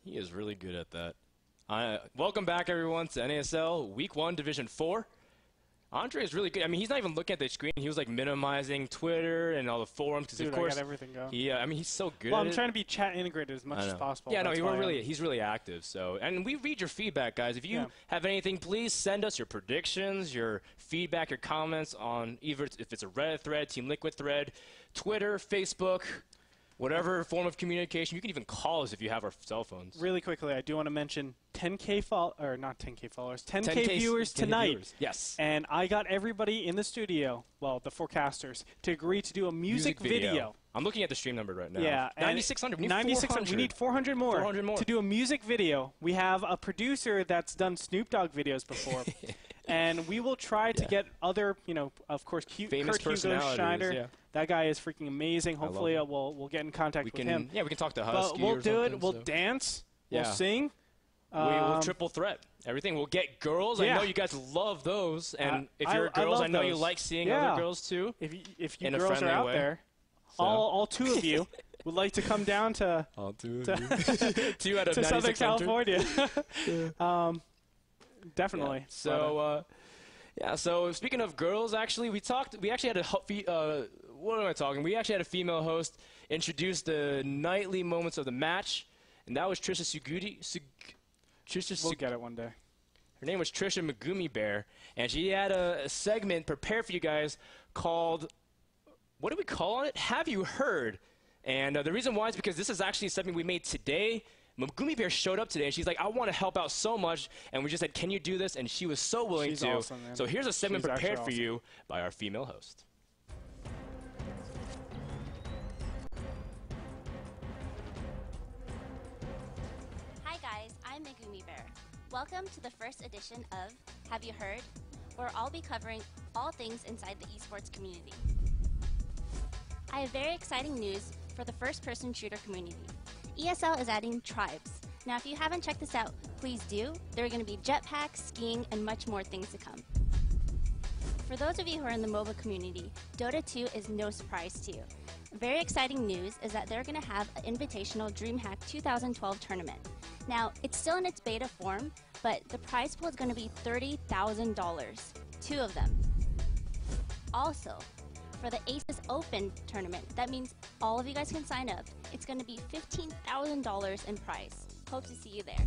He is really good at that. Welcome back, everyone, to NASL Week 1, Division 4. Andre is really good. I mean, he's not even looking at the screen. He was like minimizing Twitter and all the forums because, of course, I got everything going. I mean, he's so good. Well, I'm trying to be chat integrated as much as possible. Yeah, no, he's really active. So, and we read your feedback, guys. If you have anything, please send us your predictions, your feedback, your comments on either if it's a Reddit thread, Team Liquid thread, Twitter, Facebook. Whatever form of communication. You can even call us if you have our cell phones. Really quickly, I do want to mention 10K not 10K followers, 10K viewers tonight. Viewers. Yes. And I got everybody in the studio, well, the forecasters, to agree to do a music video. I'm looking at the stream number right now. Yeah. 9,600. We need 9,600. We need 400 more. 400 more. To do a music video. We have a producer that's done Snoop Dogg videos before. And we will try to get other, of course, famous Kurt personalities. Schneider. Yeah. That guy is freaking amazing. Hopefully, we'll get in contact with him. Yeah, we can talk to Husky. But we'll do it. We'll dance. We'll sing. We'll triple threat everything. We'll get girls. I know you guys love those. And if you're girls, I know you like seeing other girls too. If you girls are out there, all two of you would like to come down to all two of you. 2 out of to Southern California. Definitely. Yeah. So speaking of girls, actually, we actually had what am I talking? We actually had a female host introduce the nightly moments of the match, and that was Trisha Sugudi. We'll get it one day. Her name was Trisha Megumi Bear, and she had a segment prepared for you guys called, what do we call it? Have You Heard? And the reason why is because this is actually something we made today. Megumi Bear showed up today, and she's like, I want to help out so much. And we just said, can you do this? And she was so willing to. Awesome, man. So here's a segment prepared for you by our female host. Hi, guys. I'm Megumi Bear. Welcome to the first edition of Have You Heard? Where I'll be covering all things inside the esports community. I have very exciting news for the first-person shooter community. ESL is adding tribes. Now, if you haven't checked this out, please do. There are going to be jetpacks, skiing, and much more things to come. For those of you who are in the MOBA community, Dota 2 is no surprise to you. Very exciting news is that they're going to have an invitational DreamHack 2012 tournament. Now, it's still in its beta form, but the prize pool is going to be $30,000, 2 of them. Also, for the Aces Open tournament, that means all of you guys can sign up. It's going to be $15,000 in prize. Hope to see you there.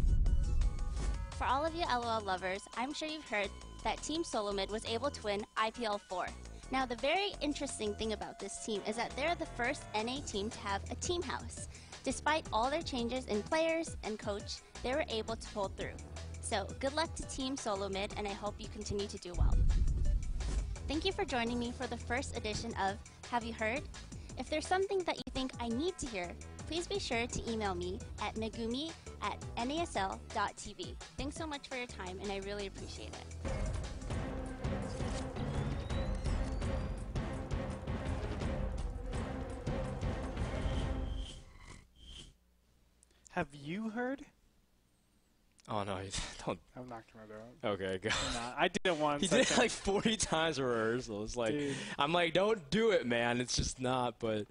For all of you LOL lovers, I'm sure you've heard that Team SoloMid was able to win IPL 4. Now, the very interesting thing about this team is that they're the first NA team to have a team house. Despite all their changes in players and coach, they were able to pull through. So, good luck to Team SoloMid, and I hope you continue to do well. Thank you for joining me for the first edition of Have You Heard? If there's something that you think I need to hear, please be sure to email me at megumi@nasl.tv. Thanks so much for your time, and I really appreciate it. Have you heard? Oh, no, don't. I'm not going to do it. Okay, go. I did it once. He did it like 40 times in rehearsal. It's like, dude. I'm like, don't do it, man. It's just not, but...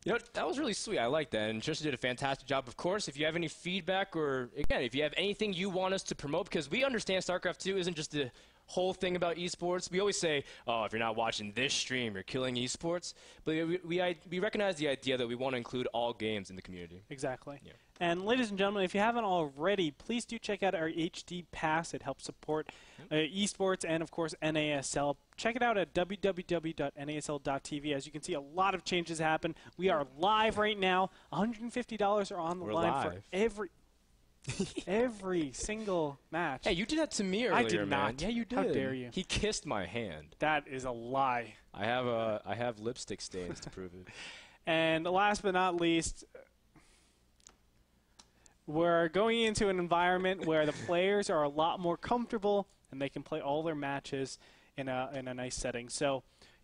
that was really sweet. I like that. And Trisha did a fantastic job. Of course, if you have any feedback or, again, if you have anything you want us to promote, because we understand StarCraft 2 isn't just the whole thing about esports. We always say, oh, if you're not watching this stream, you're killing esports. But we recognize the idea that we want to include all games in the community. Exactly. Yeah. And ladies and gentlemen, if you haven't already, please do check out our HD Pass. It helps support esports and, of course, NASL. Check it out at www.nasl.tv. As you can see, a lot of changes happen. We are live right now. $150 are on the line for every single match. Hey, you did that to me earlier, I did not. Man. Yeah, you did. How dare you? He kissed my hand. That is a lie. I have lipstick stains to prove it. And last but not least, we're going into an environment where the players are a lot more comfortable and they can play all their matches in a nice setting. So,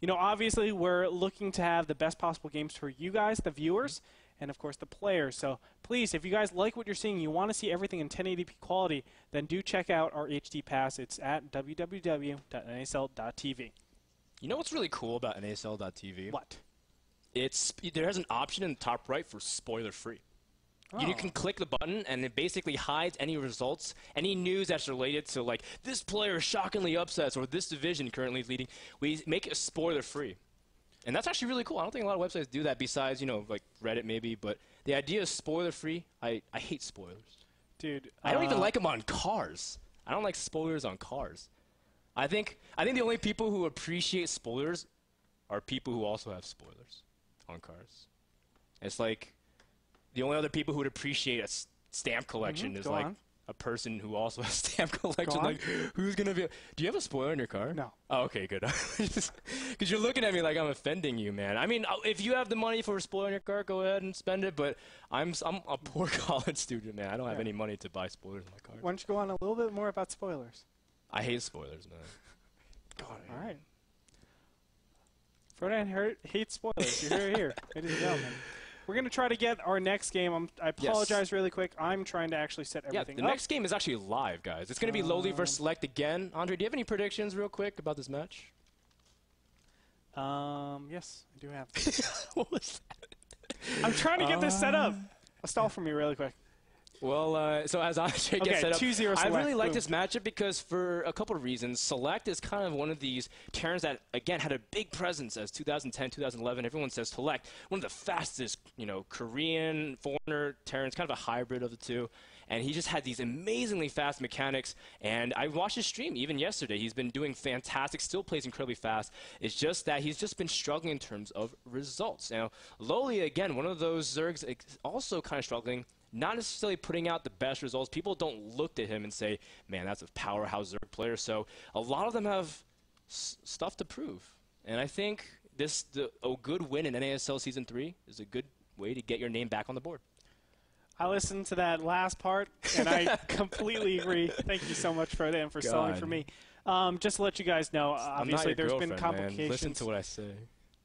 obviously we're looking to have the best possible games for you guys, the viewers, and of course the players. So please, if you guys like what you're seeing, you want to see everything in 1080p quality, then do check out our HD Pass. It's at www.nasl.tv. You know what's really cool about NASL.tv? What? There has an option in the top right for spoiler free. You can click the button, and it basically hides any results, any news that's related to, like, this player shockingly upsets or this division currently is leading. We make it spoiler-free. And that's actually really cool. I don't think a lot of websites do that besides, you know, like Reddit maybe. But the idea is spoiler-free. I hate spoilers. Dude. I don't even like them on cars. I don't like spoilers on cars. I think the only people who appreciate spoilers are people who also have spoilers on cars. It's like the only other people who would appreciate a stamp collection is like a person who also has stamp collection. Like, who's gonna be? Do you have a spoiler in your car? No. Oh, okay, good. Because you're looking at me like I'm offending you, man. I mean, if you have the money for a spoiler in your car, go ahead and spend it. But I'm a poor college student, man. I don't have any money to buy spoilers in my car. Why don't you go on a little bit more about spoilers? I hate spoilers, man. God, all right. Frodan hates spoilers. You hear it here, ladies and gentlemen. We're going to try to get our next game. I apologize really quick. I'm trying to actually set everything up. The next game is actually live, guys. It's going to be LoWeLy versus Select again. Andre, do you have any predictions real quick about this match? Yes, I do have. What was that? I'm trying to get this set up. Stall for me really quick. Well, so as Andre gets set up, 2-0 Select. I really like this matchup because for a couple of reasons. Select is kind of one of these Terrans that, again, had a big presence as 2010, 2011. Everyone says Select, one of the fastest, you know, Korean, foreigner Terrans, kind of a hybrid of the two. And he just had these amazingly fast mechanics. And I watched his stream even yesterday. He's been doing fantastic, still plays incredibly fast. It's just that he's just been struggling in terms of results. Now, LoWeLy, again, one of those Zergs, also kind of struggling. Not necessarily putting out the best results. People don't look at him and say, man, that's a powerhouse Zerg player. So a lot of them have stuff to prove. And I think a good win in NASL Season 3 is a good way to get your name back on the board. I listened to that last part, and I completely agree. Thank you so much, Fred, and for stalling for me. Just to let you guys know, obviously there's been complications. Man. Listen to what I say.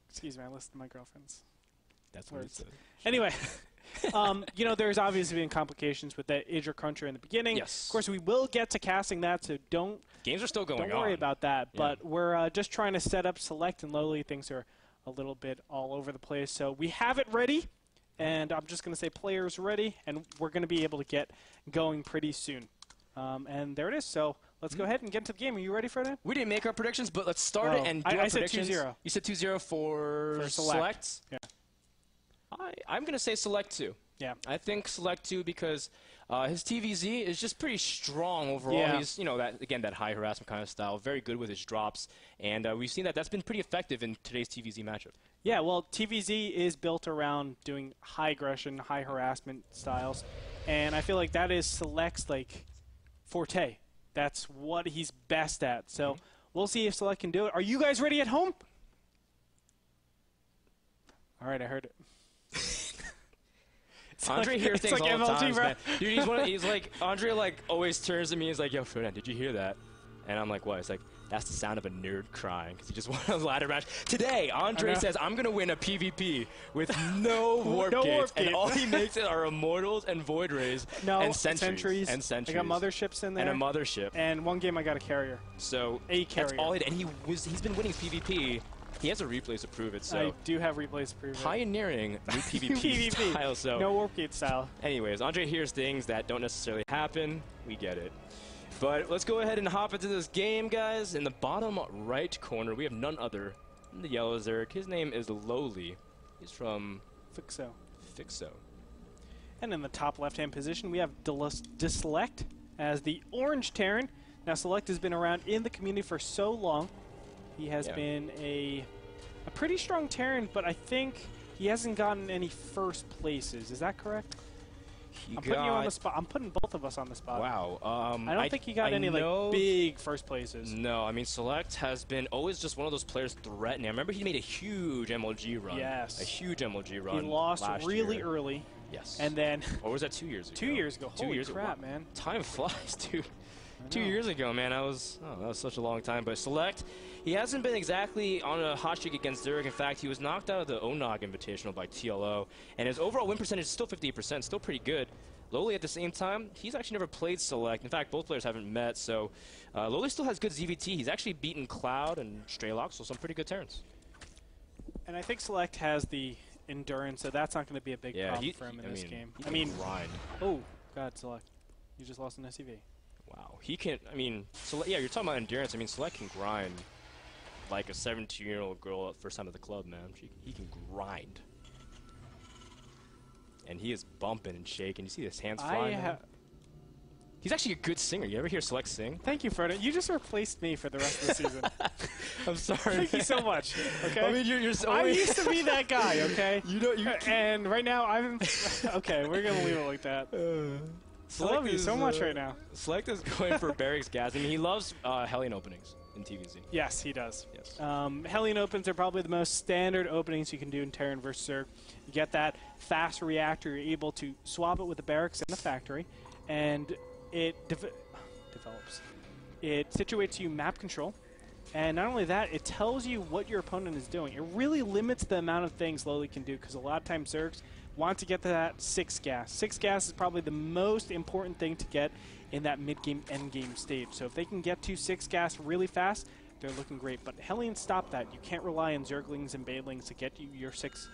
Excuse me, I listen to my girlfriend's That's what words. it said. Anyway. You know, there's obviously been complications with that Idra Cruncher in the beginning. Yes. Of course, we will get to casting that, so games are still going on. Don't worry about that. Yeah. But we're just trying to set up Select and LoWeLy. Things are a little bit all over the place. So we have it ready, and I'm just going to say players ready, and we're going to be able to get going pretty soon. And there it is. So let's go ahead and get into the game. Are you ready, Frodan? We didn't make our predictions, but let's start it and do our predictions. I said 2-0. You said 2-0 for Select? Yeah. I'm going to say Select 2. Yeah. I think Select 2 because his TVZ is just pretty strong overall. Yeah. He's, you know, that high harassment kind of style, very good with his drops. And we've seen that's been pretty effective in today's TVZ matchup. Yeah, well, TVZ is built around doing high aggression, high harassment styles. And I feel like that is Select's, like, forte. That's what he's best at. So we'll see if Select can do it. Are you guys ready at home? All right, I heard it. Andre hears things like all the MLG, time, bro. man. Dude, he's like, Andre, like, always turns to me and he's like, yo, Frodan, did you hear that? And I'm like, what? It's like, that's the sound of a nerd crying because he just won a ladder match. Today, Andre says, I'm going to win a PvP with no warp gates. And all he makes are Immortals and Void Rays and Sentries. And Sentries. I got Motherships in there. And a Mothership. And one game I got a Carrier. So a Carrier. That's all he did. And he's been winning PvP. He has a replays to prove it, so I do have replays to prove it. Pioneering new PvP style, so no warp gate style. Anyways, Andre hears things that don't necessarily happen. We get it. But let's go ahead and hop into this game, guys. In the bottom right corner, we have none other than the yellow Zerg. His name is LoWeLy. He's from FXO. And in the top left-hand position, we have Select as the orange Terran. Now, Select has been around in the community for so long. He has been a pretty strong Terran, but I think he hasn't gotten any first places. Is that correct? I'm putting you on the spot. I'm putting both of us on the spot. Wow. I don't think he got any like big first places. No, I mean Select has been always just one of those players threatening. I remember he made a huge MLG run. Yes. A huge MLG run. He lost really early. Yes. And then. Or was that 2 years ago? 2 years ago. Holy crap, ago. man. Time flies, dude. 2 years ago, man. That was such a long time. But Select, he hasn't been exactly on a hot streak against Zerg. In fact, he was knocked out of the ONOG Invitational by TLO. And his overall win percentage is still 58%, still pretty good. LoWeLy, at the same time, he's actually never played Select. In fact, both players haven't met. So LoWeLy still has good ZVT. He's actually beaten Cloud and Straylock, so some pretty good Terrans. And I think Select has the endurance, so that's not going to be a big problem for him in this game. I mean, grind. Oh, God, Select. You just lost an SCV. Wow. He can, I mean, yeah, you're talking about endurance. I mean, Select can grind like a 17-year-old girl at first time at the club, man. He can grind. And he is bumping and shaking. You see his hands flying? He's actually a good singer. You ever hear Select sing? Thank you, Frodo. You just replaced me for the rest of the season. I'm sorry. Thank you so much. Okay. I mean, you're so I used to be that guy. Okay. You and right now I'm. Okay, we're gonna leave it like that. I love you so much right now. Select is going for Barrick's gas. I mean, he loves Hellion openings in TVZ. Yes, he does. Yes. Hellion opens are probably the most standard openings you can do in Terran vs. Zerg. You get that fast reactor. You're able to swap it with the barracks in the factory, and it develops. It situates you map control, and not only that, it tells you what your opponent is doing. It really limits the amount of things LoWeLy can do, because a lot of times Zergs want to get to that 6 gas. 6 gas is probably the most important thing to get in that mid-game, end-game stage. So if they can get to 6 gas really fast, they're looking great. But Hellions stop that. You can't rely on Zerglings and Banelings to get you your 6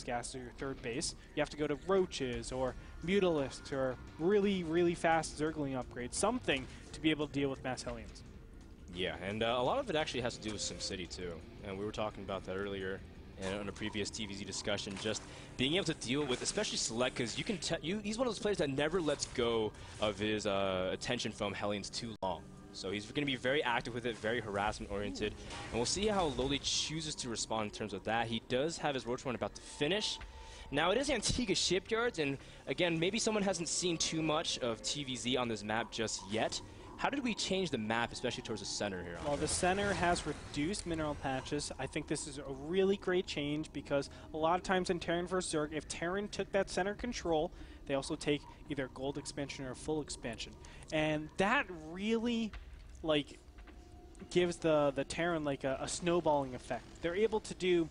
gas or your 3rd base. You have to go to Roaches or Mutalisks or really, really fast Zergling upgrades. Something to be able to deal with mass Hellions. Yeah, and a lot of it actually has to do with SimCity too. And we were talking about that earlier in a previous TVZ discussion, just being able to deal with, especially Select, because you can he's one of those players that never lets go of his attention from Hellions too long. So he's going to be very active with it, very harassment-oriented, and we'll see how LoWeLy chooses to respond in terms of that. He does have his Roach Run about to finish. Now, it is Antigua Shipyards, and again, maybe someone hasn't seen too much of TVZ on this map just yet. How did we change the map, especially towards the center here? Well, the center has reduced mineral patches. I think this is a really great change, because a lot of times in Terran vs. Zerg, if Terran took that center control, they also take either a gold expansion or a full expansion. And that really, like, gives the Terran, like, a snowballing effect. They're able to do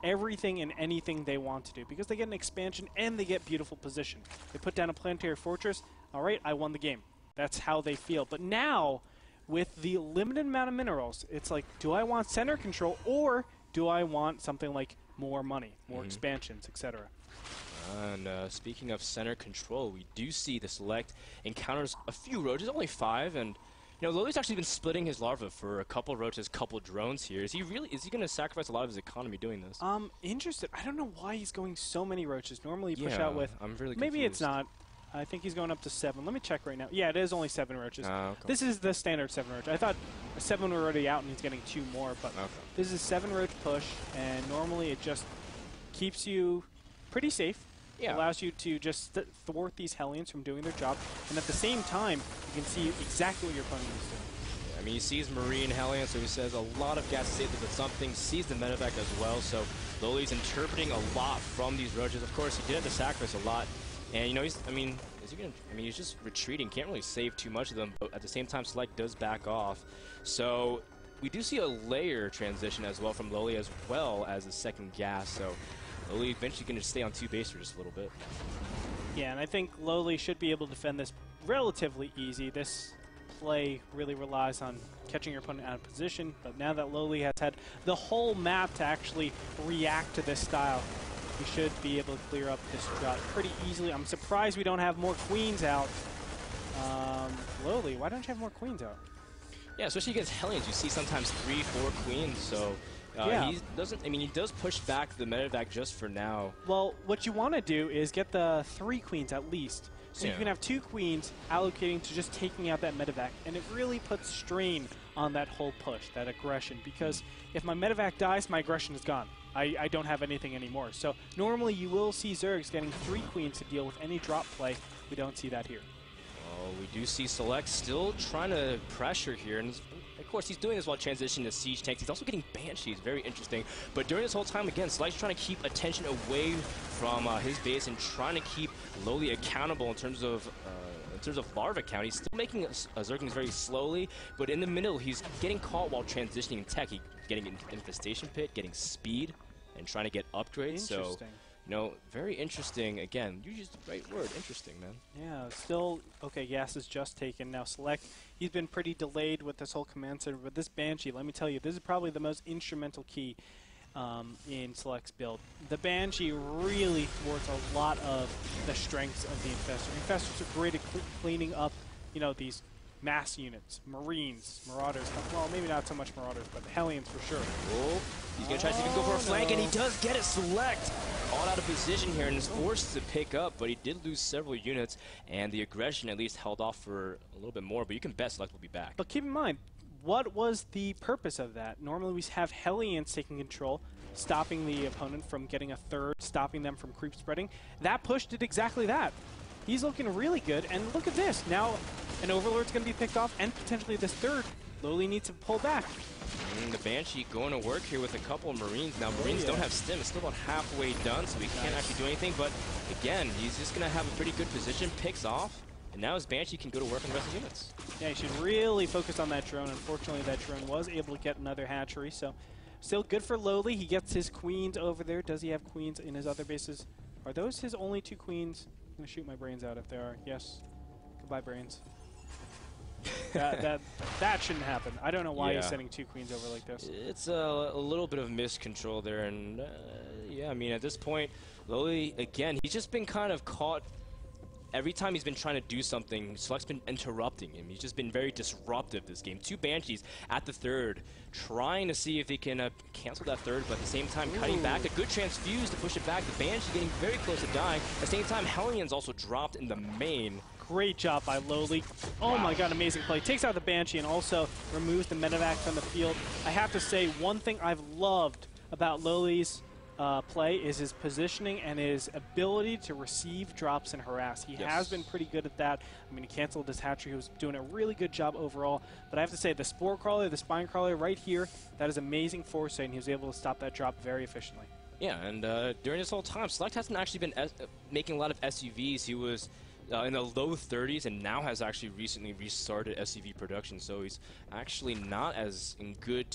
everything and anything they want to do, because they get an expansion and they get beautiful position. They put down a planetary fortress. All right, I won the game. That's how they feel. But now, with the limited amount of minerals, it's like, do I want center control, or do I want something like more money, more expansions, etc.? And speaking of center control, we do see the Select encounters a few roaches, only 5, and you know, LoWeLy's actually been splitting his larva for a couple roaches, couple drones here. Is he going to sacrifice a lot of his economy doing this? Interested. I don't know why he's going so many roaches. Normally you push out with... I'm really confused. Maybe it's not. I think he's going up to 7. Let me check right now. Yeah, it is only 7 roaches. Okay. This is the standard 7 roach. I thought 7 were already out and he's getting 2 more, but this is 7 roach push, and normally it just keeps you pretty safe. Yeah. Allows you to just thwart these Hellions from doing their job, and at the same time, you can see exactly what your opponent is doing. Yeah, I mean, he sees Marine Hellion, so he says a lot of gas saved, but something sees the medevac as well, so LoWeLy's interpreting a lot from these roaches. Of course, he did have to sacrifice a lot. And you know, he's just retreating, can't really save too much of them, but at the same time Select does back off. So we do see a layer transition as well from LoWeLy, as well as a second gas, so LoWeLy eventually going to stay on 2 base for just a little bit. Yeah, and I think LoWeLy should be able to defend this relatively easy. This play really relies on catching your opponent out of position, but now that LoWeLy has had the whole map to actually react to this style, we should be able to clear up this drought pretty easily. I'm surprised we don't have more queens out. LoWeLy, why don't you have more queens out? Yeah, especially against Hellions, you see sometimes 3, 4 queens, so he does push back the medevac just for now. Well, what you want to do is get the 3 queens at least, so you can have 2 queens allocating to just taking out that medevac, and it really puts strain on that whole push, that aggression, because if my medevac dies, my aggression is gone. I don't have anything anymore. So normally you will see Zergs getting 3 queens to deal with any drop play. We don't see that here. Well, we do see Select still trying to pressure here, and of course he's doing this while transitioning to siege tanks. He's also getting Banshees, very interesting. But during this whole time, again, Select's trying to keep attention away from his base and trying to keep LoWeLy accountable in terms of larva count. He's still making Zerglings very slowly, but in the middle he's getting caught while transitioning in tech. He's getting an infestation pit, getting speed, and trying to get upgrades. So, you know, very interesting. Again, you used the right word, interesting, man. Yeah, still, okay, gas is just taken. Now Select, he's been pretty delayed with this whole command center, but this Banshee, let me tell you, this is probably the most instrumental key. in Select's build. The Banshee really thwarts a lot of the strengths of the Infestor. Infestors are great at cleaning up, you know, these mass units, Marines, Marauders. Well, maybe not so much Marauders, but Hellions for sure. Oh, he's going to try to see if he can go for a flank, and he does get it. Select all out of position here and is forced to pick up, but he did lose several units, and the aggression at least held off for a little bit more, but you can bet Select will be back. But keep in mind, what was the purpose of that? Normally we have Hellions taking control, stopping the opponent from getting a third, stopping them from creep spreading. That push did exactly that. He's looking really good, and look at this. Now an Overlord's going to be picked off, and potentially this third. LoWeLy needs to pull back. The Banshee going to work here with a couple of Marines. Now, Marines don't have stim. It's still about halfway done, so he can't actually do anything. But again, he's just going to have a pretty good position, picks off, and now his Banshee can go to work on the rest of the units. Yeah, he should really focus on that drone. Unfortunately, that drone was able to get another hatchery, so still good for LoWeLy. He gets his queens over there. Does he have queens in his other bases? Are those his only 2 queens? I'm going to shoot my brains out if they are. Yes. Goodbye, brains. that shouldn't happen. I don't know why he's sending 2 queens over like this. It's a little bit of miscontrol there, and yeah, I mean, at this point, LoWeLy, again, he's just been kind of caught. Every time he's been trying to do something, Select's been interrupting him. He's just been very disruptive this game. 2 Banshees at the third, trying to see if he can cancel that third, but at the same time cutting back. A good transfuse to push it back. The Banshee getting very close to dying. At the same time, Hellions also dropped in the main. Great job by LoWeLy. Oh my god, amazing play. Takes out the Banshee and also removes the medevac from the field. I have to say, one thing I've loved about LoWeLy's play is his positioning and his ability to receive drops and harass. He has been pretty good at that. I mean, he canceled his hatchery. He was doing a really good job overall. But I have to say, the Spore Crawler, the Spine Crawler right here, that is amazing foresight, and he was able to stop that drop very efficiently. Yeah, and during this whole time, Select hasn't actually been making a lot of SUVs. He was in the low 30s and now has actually recently restarted SUV production. So he's actually not as in good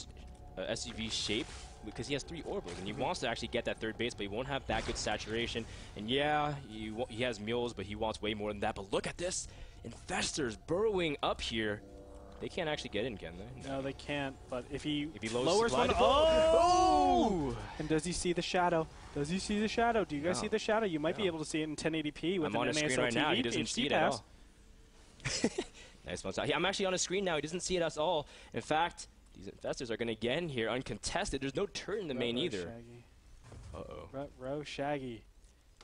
SUV shape, because he has 3 orbitals, and he wants to actually get that third base, but he won't have that good saturation. And yeah, he has mules, but he wants way more than that. But look at this. Infestors burrowing up here. They can't actually get in, can they? No, they can't, but if he lowers one... Oh! And does he see the shadow? Does he see the shadow? Do you guys see the shadow? You might be able to see it in 1080p with I'm on an his screen right TV, now. He doesn't see it at all. Nice one. I'm actually on his screen now. He doesn't see it at all. In fact, these Infestors are going to get in here uncontested. There's no turret in the main either. Row Shaggy.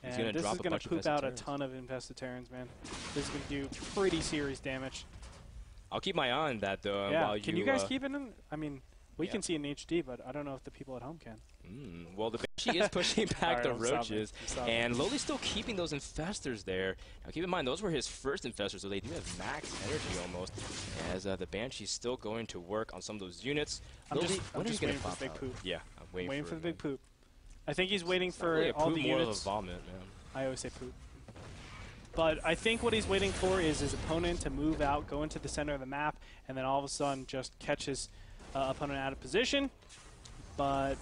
He's and this is going to poop out a Terrans. ton of Infested Terrans, man. This is going to do pretty serious damage. I'll keep my eye on that, though. Yeah. While Can you guys keep it in? I mean, we can see it in HD, but I don't know if the people at home can. Well, the Banshee is pushing back the roaches, and LoWeLy's still keeping those Infestors there. Now, keep in mind, those were his first Infestors, so they do have max energy almost, as the Banshee's still going to work on some of those units. I'm just waiting for the big poop. Yeah, I'm waiting for the big poop. I think he's waiting for really all the more units. Of a vomit, man. I always say poop. But I think what he's waiting for is his opponent to move out, go into the center of the map, and then all of a sudden just catch his opponent out of position. But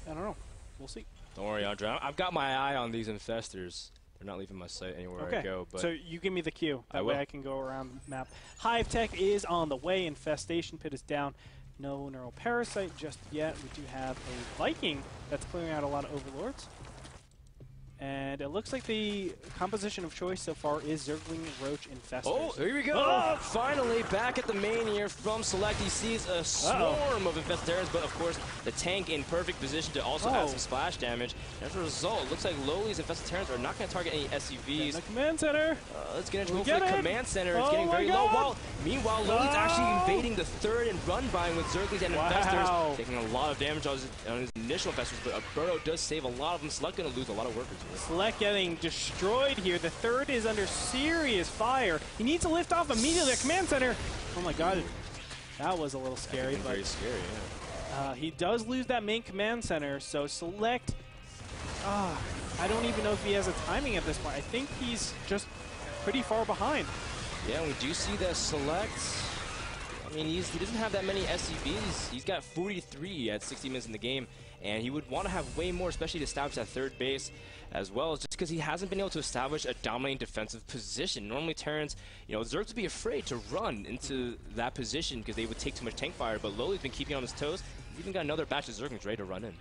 I don't know. We'll see. Don't worry, Andre. I've got my eye on these Infestors. They're not leaving my sight anywhere I go. But so you give me the cue. That way I can go around the map. Hive Tech is on the way. Infestation Pit is down. No Neural Parasite just yet. We do have a Viking that's clearing out a lot of Overlords. And it looks like the composition of choice so far is Zergling, Roach, Infestors. Oh, here we go! Oh! Finally, back at the main here from Select. He sees a swarm of Infestors, but of course, the tank in perfect position to also add some splash damage. And as a result, it looks like LoWeLy's Infestors are not going to target any SUVs. The command center! Let's get into the command center. It's getting very low. Meanwhile, LoWeLy's actually invading the third and run buying with Zerglings and Infestors, taking a lot of damage on his initial Infestors, but a Burrow does save a lot of them. Select going to lose a lot of workers here. Select getting destroyed here. The third is under serious fire. He needs to lift off immediately at command center. Oh my god, that was a little scary. But very scary, yeah. He does lose that main command center, so Select, I don't even know if he has a timing at this point. I think he's just pretty far behind. Yeah, we do see that Select. I mean, he doesn't have that many SCVs. He's got 43 at 60 minutes in the game, and he would want to have way more, especially to establish that third base, as well as just because he hasn't been able to establish a dominating defensive position. Normally, Terrans, Zergs would be afraid to run into that position because they would take too much tank fire, but LoWeLy's been keeping on his toes. He's even got another batch of Zerglings ready to run in.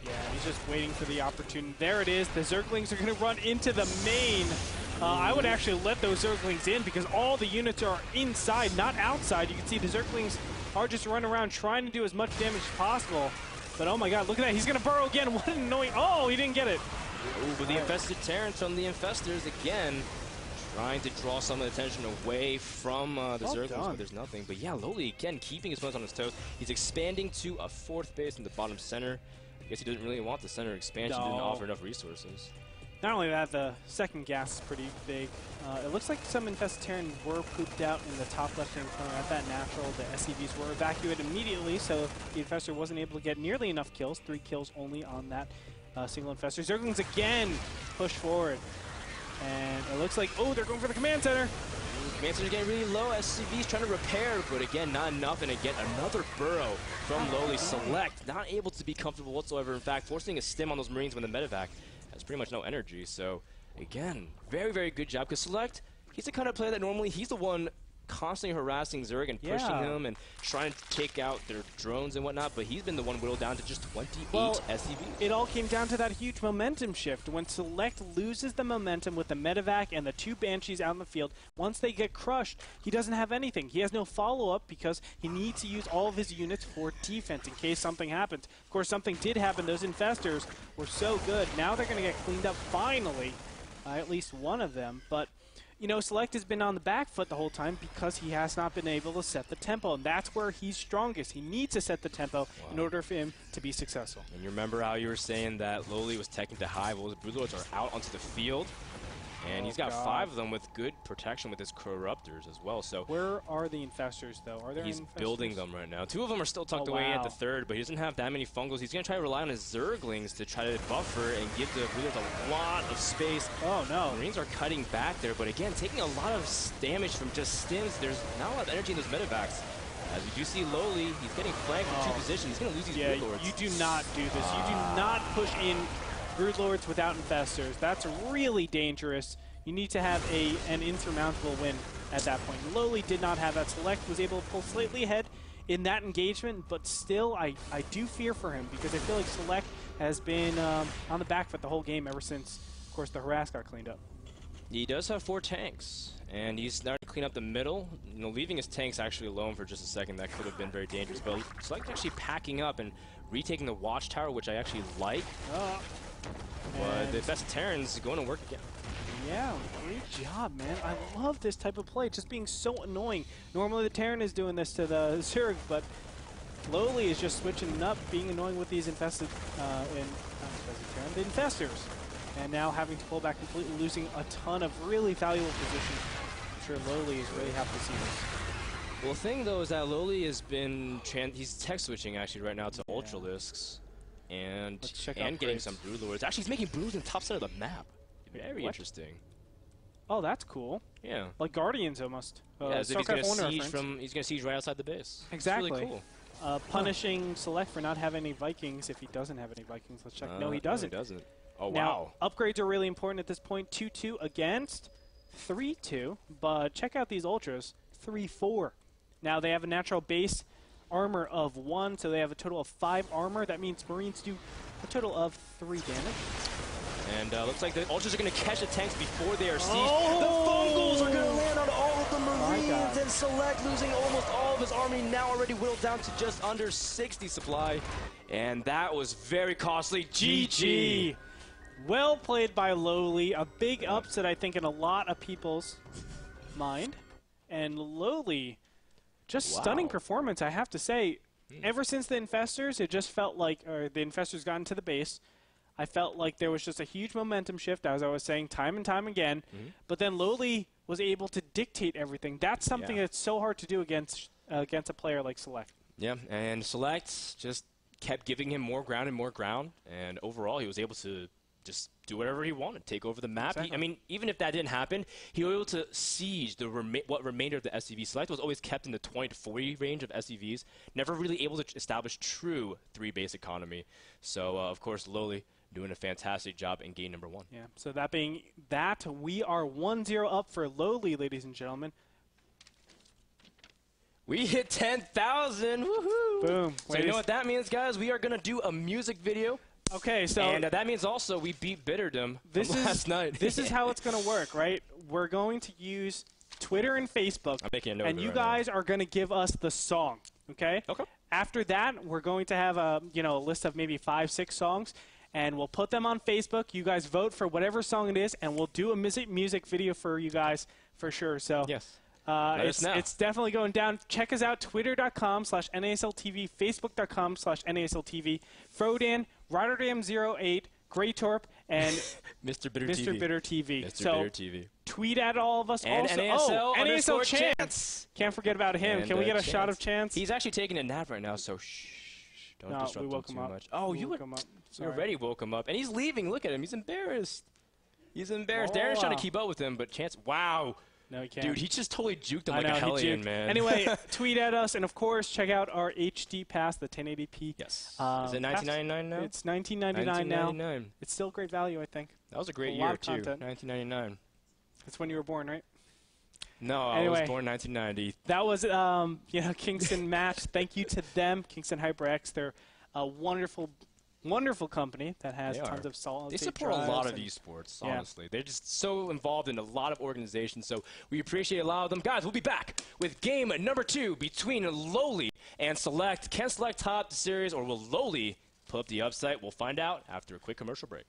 Yeah, he's just waiting for the opportunity. There it is. The Zerglings are going to run into the main. I would actually let those Zerglings in because all the units are inside, not outside. You can see the Zerglings are just running around trying to do as much damage as possible. But oh my god, look at that. He's going to burrow again. What an annoying. Oh, he didn't get it. Ooh, but the Infested Terrans from the Infestors again, trying to draw some of the attention away from the Zerglings, but there's nothing. But yeah, LoWeLy again keeping his opponents on his toes. He's expanding to a 4th base in the bottom center. I guess he doesn't really want the center expansion, didn't offer enough resources. Not only that, the second gas is pretty big. It looks like some Infested Terran were pooped out in the top left-hand corner at that Nasl. The SCVs were evacuated immediately, so the Infestor wasn't able to get nearly enough kills. 3 kills only on that single Infestor. Zerglings again push forward. And it looks like, oh, they're going for the command center. Command center's getting really low. SCV's trying to repair, but again, not enough. And again, another burrow from LoWeLy. Select, not able to be comfortable whatsoever. In fact, forcing a stim on those Marines when the medevac has pretty much no energy. So again, very, very good job. Because Select, he's the kind of player that normally he's the one constantly harassing Zerg and pushing him and trying to take out their drones and whatnot, but he's been the one whittled down to just 28 SCVs. It all came down to that huge momentum shift. When Select loses the momentum with the medevac and the 2 Banshees out in the field, once they get crushed, he doesn't have anything. He has no follow-up because he needs to use all of his units for defense in case something happens. Of course, something did happen. Those Infestors were so good. Now they're going to get cleaned up finally, at least one of them, but you know, Select has been on the back foot the whole time because he has not been able to set the tempo, and that's where he's strongest. He needs to set the tempo in order for him to be successful. And you remember how you were saying that LoWeLy was teching to high, well, the Broodlords are out onto the field, and he's got 5 of them with good protection with his Corruptors as well. So where are the Infestors, though? Are there He's Infestors? building them right now. 2 of them are still tucked away at the 3rd, but he doesn't have that many Fungals. He's going to try to rely on his Zerglings to try to buffer and give the Broodlords a lot of space. Oh, no. Marines are cutting back there, but again, taking a lot of damage from just stims. There's not a lot of energy in those medevacs. As we do see LoWeLy, he's getting flanked from 2 positions. He's going to lose these Broodlords. You do not do this. You do not push in Broodlords without Infestors. That's really dangerous. You need to have an insurmountable win at that point. LoWeLy did not have that. Select was able to pull slightly ahead in that engagement, but still, I do fear for him because I feel like Select has been on the back foot the whole game ever since, of course, the harass got cleaned up. He does have 4 tanks, and he's starting to clean up the middle. You know, leaving his tanks actually alone for just a second, that could have been very dangerous. But Select actually packing up and retaking the Watchtower, which I actually like. But the Infested Terrans going to work again. Yeah, great job, man. I love this type of play, just being so annoying. Normally the Terran is doing this to the Zerg, but LoWeLy is just switching up, being annoying with these Infested, the Infestors. And now having to pull back completely, losing a ton of really valuable position. I'm sure LoWeLy is really happy to see this. Well, the thing, though, is that LoWeLy has been, he's tech switching actually right now to Ultralisks and getting some Broodlords. Actually, he's making Broodlords in the top center of the map. Very interesting. Oh, that's cool. Yeah. Like Guardians almost. Yeah, as if he's going to siege right outside the base. Exactly. It's really cool. Punishing Select for not having any Vikings if he doesn't have any Vikings. Let's check. No, he doesn't. No, he doesn't. Oh, now, upgrades are really important at this point. 2-2 against 3-2, but check out these Ultras. 3-4. Now, they have a natural base armor of 1, so they have a total of 5 armor. That means Marines do a total of 3 damage. And looks like the Ultras are going to catch the tanks before they are sieged. The Fungals are going to land on all of the Marines, and Select losing almost all of his army, now already whittled down to just under 60 supply. And that was very costly. GG! Well played by LoWeLy. A big upset, I think, in a lot of people's mind. And LoWeLy, just stunning performance, I have to say. Ever since the Infestors, it just felt like, the Infestors got into the base, I felt like there was just a huge momentum shift, as I was saying time and time again. But then LoWeLy was able to dictate everything. That's something that's so hard to do against a player like Select. Yeah, and Select just kept giving him more ground and more ground. And overall, he was able to just do whatever he wanted, take over the map. Exactly. I mean, even if that didn't happen, he was able to siege what remainder of the SCV. Select was always kept in the 20 to 40 range of SCVs, never really able to establish true 3-base economy. So, of course, LoWeLy doing a fantastic job in game number 1. Yeah, so that being that, we are 1-0 up for LoWeLy, ladies and gentlemen. We hit 10,000! Woohoo! Boom. So you know what that means, guys? We are going to do a music video Okay, so And that means also we beat Bitterdom last night. This is how it's going to work, right? We're going to use Twitter and Facebook, I'm making a note and of it you right guys are going to give us the song, okay? Okay. After that, we're going to have a list of maybe 5, 6 songs, and we'll put them on Facebook. You guys vote for whatever song it is, and we'll do a music video for you guys for sure. So Yes. Let us know. it's definitely going down. Check us out, twitter.com/NASLTV, facebook.com/NASLTV, Frodan, Rotterdam08, Greytorp, and Mr. Bitter Mr. TV. Bitter TV. Mr. So Bitter TV. tweet at all of us. And also, NASL NASL Chance. Chance. Can't forget about him. And, Can we get a Chance. shot of Chance? He's actually taking a nap right now, so shh. Don't No, disrupt we him woke too him up. much. Oh, We you woke him up. You Sorry. already woke him up. And he's leaving. Look at him. He's embarrassed. He's embarrassed. Darren's trying to keep up with him, but Chance, wow. No, he can't. Dude, he just totally juked him I like know, a he hellion, juked. man. Anyway, tweet at us, and of course, check out our HD pass, the 1080p. Yes. pass. Is it $19.99 now? It's $19.99 now. $19.99. It's still great value, I think. That was a great A year, lot of too. content. $19.99. That's when you were born, right? No, Anyway. I was born 1990. That was, Kingston Match. Thank you to them, Kingston HyperX. They're a wonderful company that has They tons are. of solid. They support a lot of esports, honestly. They're just so involved in a lot of organizations, so we appreciate a lot of them. Guys, we'll be back with game number 2 between LoWeLy and Select. Can Select top the series, or will LoWeLy pull up the upset? We'll find out after a quick commercial break.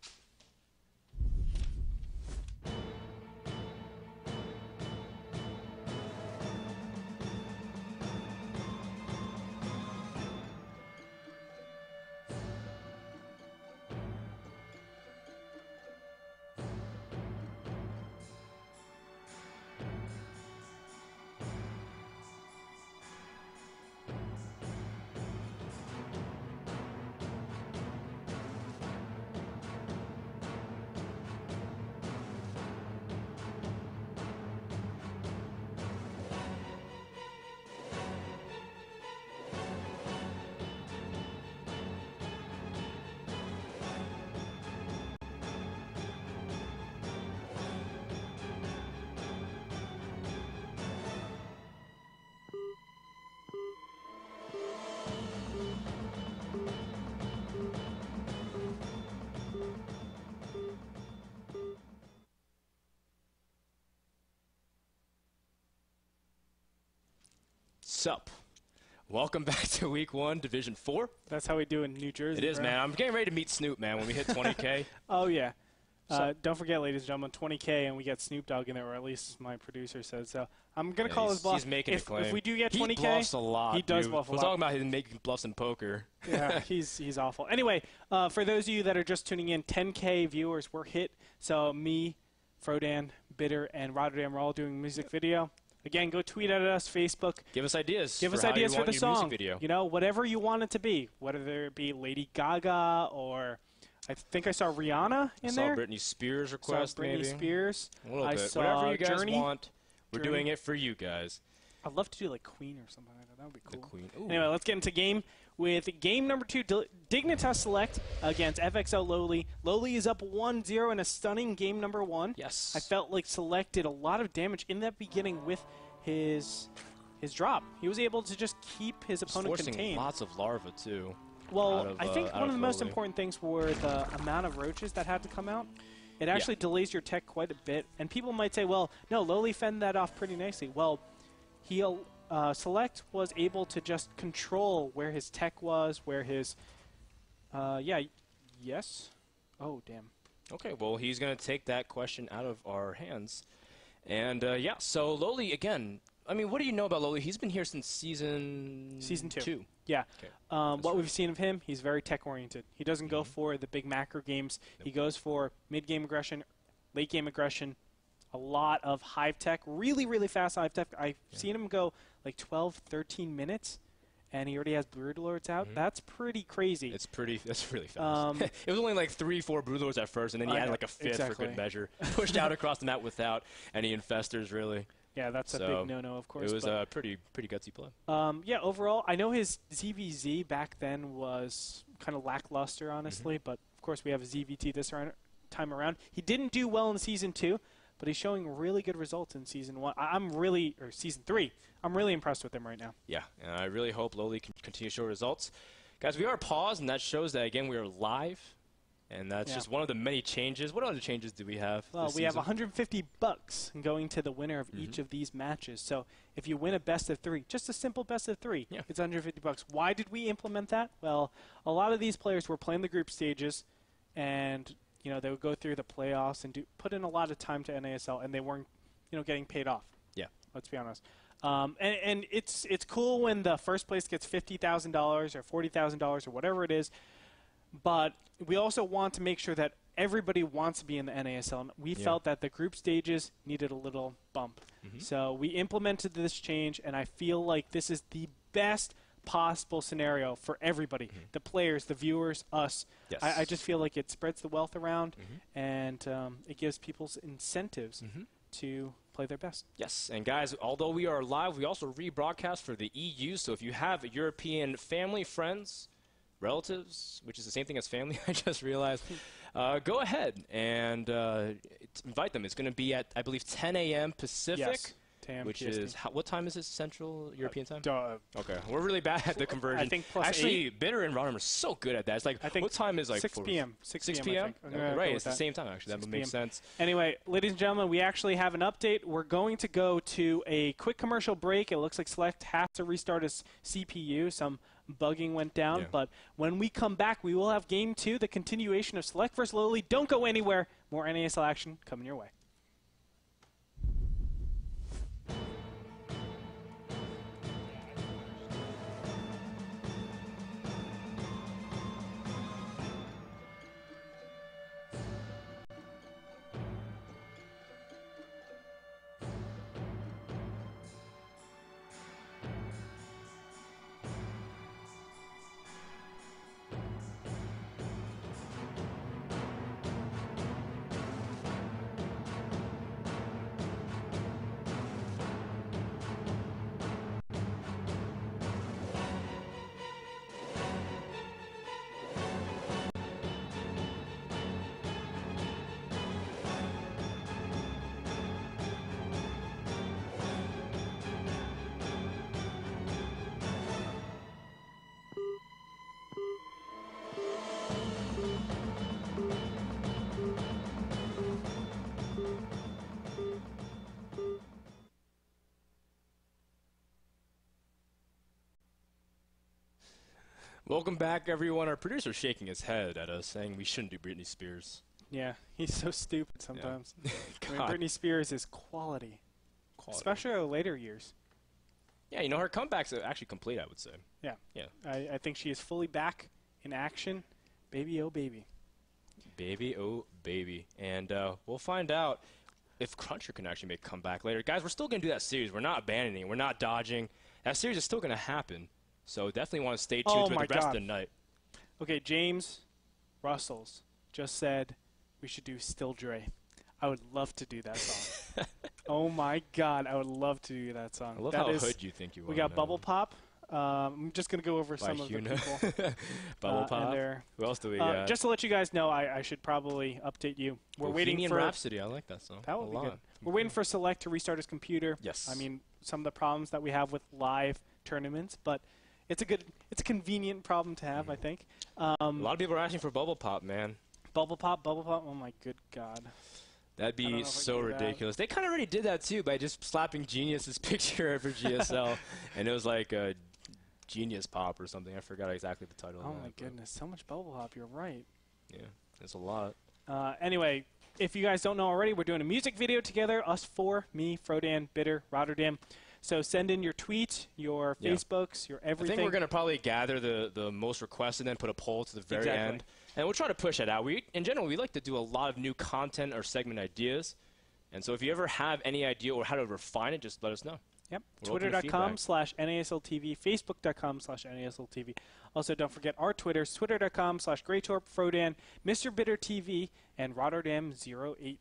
Sup. Welcome back to Week 1, Division 4. That's how we do in New Jersey. It is, bro. man. I'm getting ready to meet Snoop, man, when we hit 20K. Oh, yeah. Don't forget, ladies and gentlemen, 20K, and we get Snoop Dogg in there, or at least my producer said. So I'm going to call his bluff. He's making a claim. If we do get 20K, he bluffs a lot. he does dude. bluff a lot. We're talking about him making bluffs in poker. Yeah, he's awful. Anyway, for those of you that are just tuning in, 10K viewers were hit. So me, Frodan, Bitter, and Rotterdam are all doing a music video. Again, go tweet at us, Facebook. Give us ideas. Give us how ideas you for want the your song. music video. You know, whatever you want it to be. Whether it be Lady Gaga or I think I saw Rihanna in there. I saw Britney Spears request, Britney maybe. Spears. A little I bit. saw Whatever you guys Journey. want, we're doing it for you guys. I'd love to do like Queen or something like that. That would be cool. The Queen. Ooh. Anyway, let's get into game with game number 2, Diginas.Select against FXO.LoWeLy. LoWeLy is up 1-0 in a stunning game number 1. Yes. I felt like Select did a lot of damage in that beginning with his drop. He was able to just keep his opponent forcing contained. Lots of larva, too. Well, I think one of the most LoWeLy. important things were the amount of roaches that had to come out. It actually delays your tech quite a bit. And people might say, well, no, LoWeLy fended that off pretty nicely. Well, Select was able to just control where his tech was, where his... yes? Oh, damn. Okay, well, he's going to take that question out of our hands. And, so LoWeLy, again, I mean, what do you know about LoWeLy? He's been here since Season 2. Yeah. Okay. What we've seen of him, he's very tech-oriented. He doesn't go for the big macro games. Nope. He goes for mid-game aggression, late-game aggression, a lot of hive tech, really, really fast hive tech. I've seen him go like 12, 13 minutes, and he already has brood alerts out. That's pretty crazy. That's really fast. It was only like 3-4 broodlords at first, and then he added like a 5th for good measure. Pushed out across the map without any infestors, really. Yeah, that's a big no-no, of course. It was a pretty gutsy play. Overall, I know his ZVZ back then was kind of lackluster, honestly, but of course we have a ZVT this time around. He didn't do well in Season 2, but he's showing really good results in Season 1. Season 3. I'm really impressed with him right now. Yeah, and I really hope LoWeLy can continue to show results. Guys, we are paused, and that shows that, again, we are live And that's just one of the many changes. What other changes do we have? Well, we have $150 going to the winner of each of these matches. So if you win a best of 3, just a simple best of 3, it's $150. Why did we implement that? Well, a lot of these players were playing the group stages, and they would go through the playoffs and put in a lot of time to NASL, and they weren't getting paid off. Yeah, let's be honest. And it's cool when the first place gets $50,000 or $40,000 or whatever it is. But we also want to make sure that everybody wants to be in the NASL. And we felt that the group stages needed a little bump. So we implemented this change, and I feel like this is the best possible scenario for everybody, the players, the viewers, us. Yes. I just feel like it spreads the wealth around, and it gives people's incentives to play their best. Yes, and guys, although we are live, we also rebroadcast for the EU. So if you have European family, friends, relatives, which is the same thing as family, I just realized, go ahead and invite them. It's going to be at, I believe, 10 a.m. Pacific. Yes. 10 a.m. Which PST. is, what time is this Central European time? Okay, we're really bad at the conversion. I think plus Actually, 8. Bitter and Rotterdam are so good at that. It's like, I think what time is like 6 p.m. 6 p.m.? Right, it's the same time, actually. That would make sense. Anyway, ladies and gentlemen, we actually have an update. We're going to go to a quick commercial break. It looks like Select has to restart his CPU. Some bugging went down. But when we come back, we will have Game 2, the continuation of Select vs. LoWeLy. Don't go anywhere. More NASL action coming your way. Welcome back, everyone. Our producer's shaking his head at us, saying we shouldn't do Britney Spears. Yeah, he's so stupid sometimes. I mean, Britney Spears is quality. Especially in later years. Yeah, her comeback's actually complete, I would say. Yeah. I think she is fully back in action. Baby, oh, baby. Baby, oh, baby. And we'll find out if Cruncher can actually make a comeback later. Guys, we're still going to do that series. We're not abandoning. We're not dodging. That series is still going to happen. So definitely want to stay tuned for the rest of the night. Okay, James Russells just said we should do Still Dre. I would love to do that song. Oh my God, I would love to do that song. I love how hood you think you are. We got Bubble Pop. I'm just going to go over some of the people. Bubble Pop. Who else do we got? Just to let you guys know, I should probably update you. We're waiting for Rhapsody. I like that song. That would be good. We're waiting for Select to restart his computer. Yes. I mean, some of the problems that we have with live tournaments, but it's a convenient problem to have, I think. A lot of people are asking for Bubble Pop, man. Bubble Pop. Oh my good God. That'd be so ridiculous. They kind of already did that too by just slapping Genius's picture for GSL, and it was like Genius Pop or something. I forgot exactly the title. Oh my goodness, so much Bubble Pop. You're right. Yeah, it's a lot. Anyway, if you guys don't know already, we're doing a music video together. Us four, me, Frodan, Bitter, Rotterdam. So send in your tweets, your Facebooks, your everything. I think we're going to probably gather the most requested and then put a poll to the very end. And we'll try to push it out. In general, we like to do a lot of new content or segment ideas. And so if you ever have any idea or how to refine it, just let us know. Yep. Twitter.com/NASLTV, Facebook.com/NASLTV. Also, don't forget our Twitters, Twitter.com/GreyTorp, Frodan, Mr. Bitter TV, and Rotterdam08.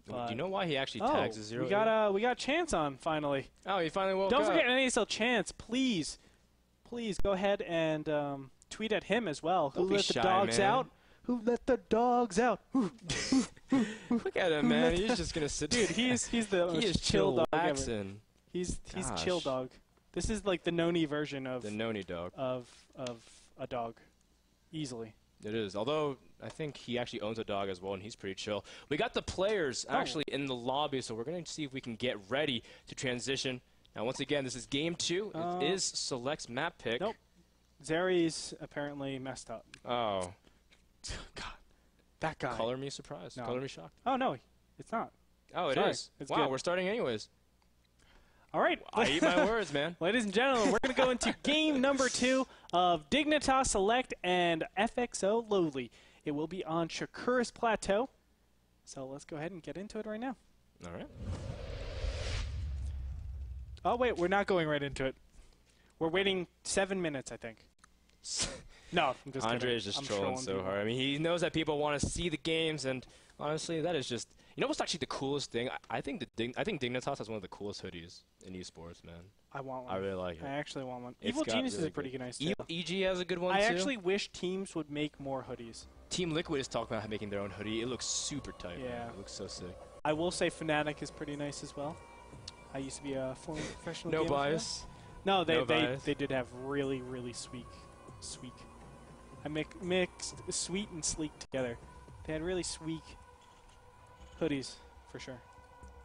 Do you know why he actually tags a 0? We got Chance on finally. Oh, he finally woke up. Don't forget NASL Chance, please go ahead and tweet at him as well. Don't Who let shy, the dogs man. out? Who let the dogs out? Look at him, man. He's just gonna sit. Dude, he's the most chill dog ever. He's chill dog. This is like the Noni version of the Noni dog of a dog, easily. It is. Although I think he actually owns a dog as well, and he's pretty chill. We got the players actually in the lobby, so we're going to see if we can get ready to transition. Now, once again, this is Game 2. It is Select's map pick. Nope. Zeri's apparently messed up. Oh. God. That guy. Color me surprised. No. Color me shocked. Oh, no. It's not. Oh, it Sorry. is. It's wow, good. we're starting anyways. All right. I eat my words, man. Ladies and gentlemen, we're going to go into game number 2 of Diginas.Select and FXO.LoWeLy. It will be on Shakur's Plateau. So let's go ahead and get into it right now. All right. Oh, wait. We're not going right into it. We're waiting 7 minutes, I think. No, I'm just Andre kidding. is just I'm trolling so people. hard. I mean, he knows that people want to see the games, and honestly, that is just... You know what's actually the coolest thing? I think Dignitas has one of the coolest hoodies in esports, man. I want one. I really like it. I actually want one. It's Evil got Genius really is a pretty good. nice too. EG has a good one, I too. actually wish teams would make more hoodies. Team Liquid is talking about making their own hoodie. It looks super tight. Yeah. Man. It looks so sick. I will say Fnatic is pretty nice as well. I used to be a former professional No gamer for them. bias. No, No bias. they did have really, really sweet. I mixed sweet and sleek together. They had really sweet hoodies, for sure.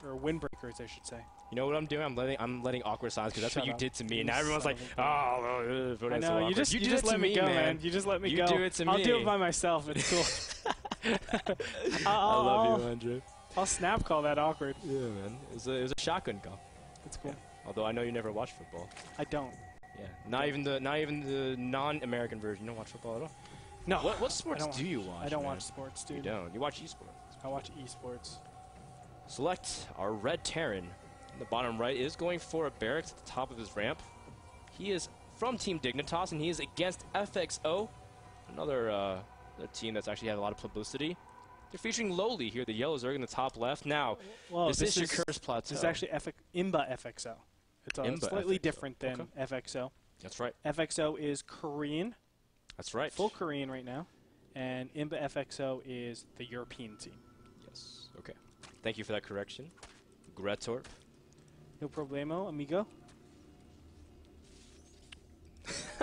Or windbreakers, I should say. You know what I'm doing? I'm letting awkward silence because that's Shut what you up. did to me. You And now everyone's son like, of a oh, I know, you just let me go, man. You just let me You go. do it to I'll me. do it by myself. It's cool. I love you, Andre. I'll snap call that awkward. Yeah, man. It was a shotgun call. It's cool. Although I know you never watch football. I don't. Yeah. Not even the non-American version. You don't watch football at all. No. What sports do you watch? I don't man? watch sports, dude. You don't. You watch esports. I watch esports. Select our red Terran. In the bottom right is going for a barracks at the top of his ramp. He is from Team Dignitas, and he is against FXO, another team that's actually had a lot of publicity. They're featuring LoWeLy here. The yellows are in the top left. Now, Well, this is Shakur's Plateau. This is actually Imba FXO. It's Imba slightly FXO. different than Okay. FXO. That's right. FXO is Korean, That's right. full Korean right now, and Imba FXO is the European team. Yes. Okay. Thank you for that correction. Gretorp. No problemo, amigo.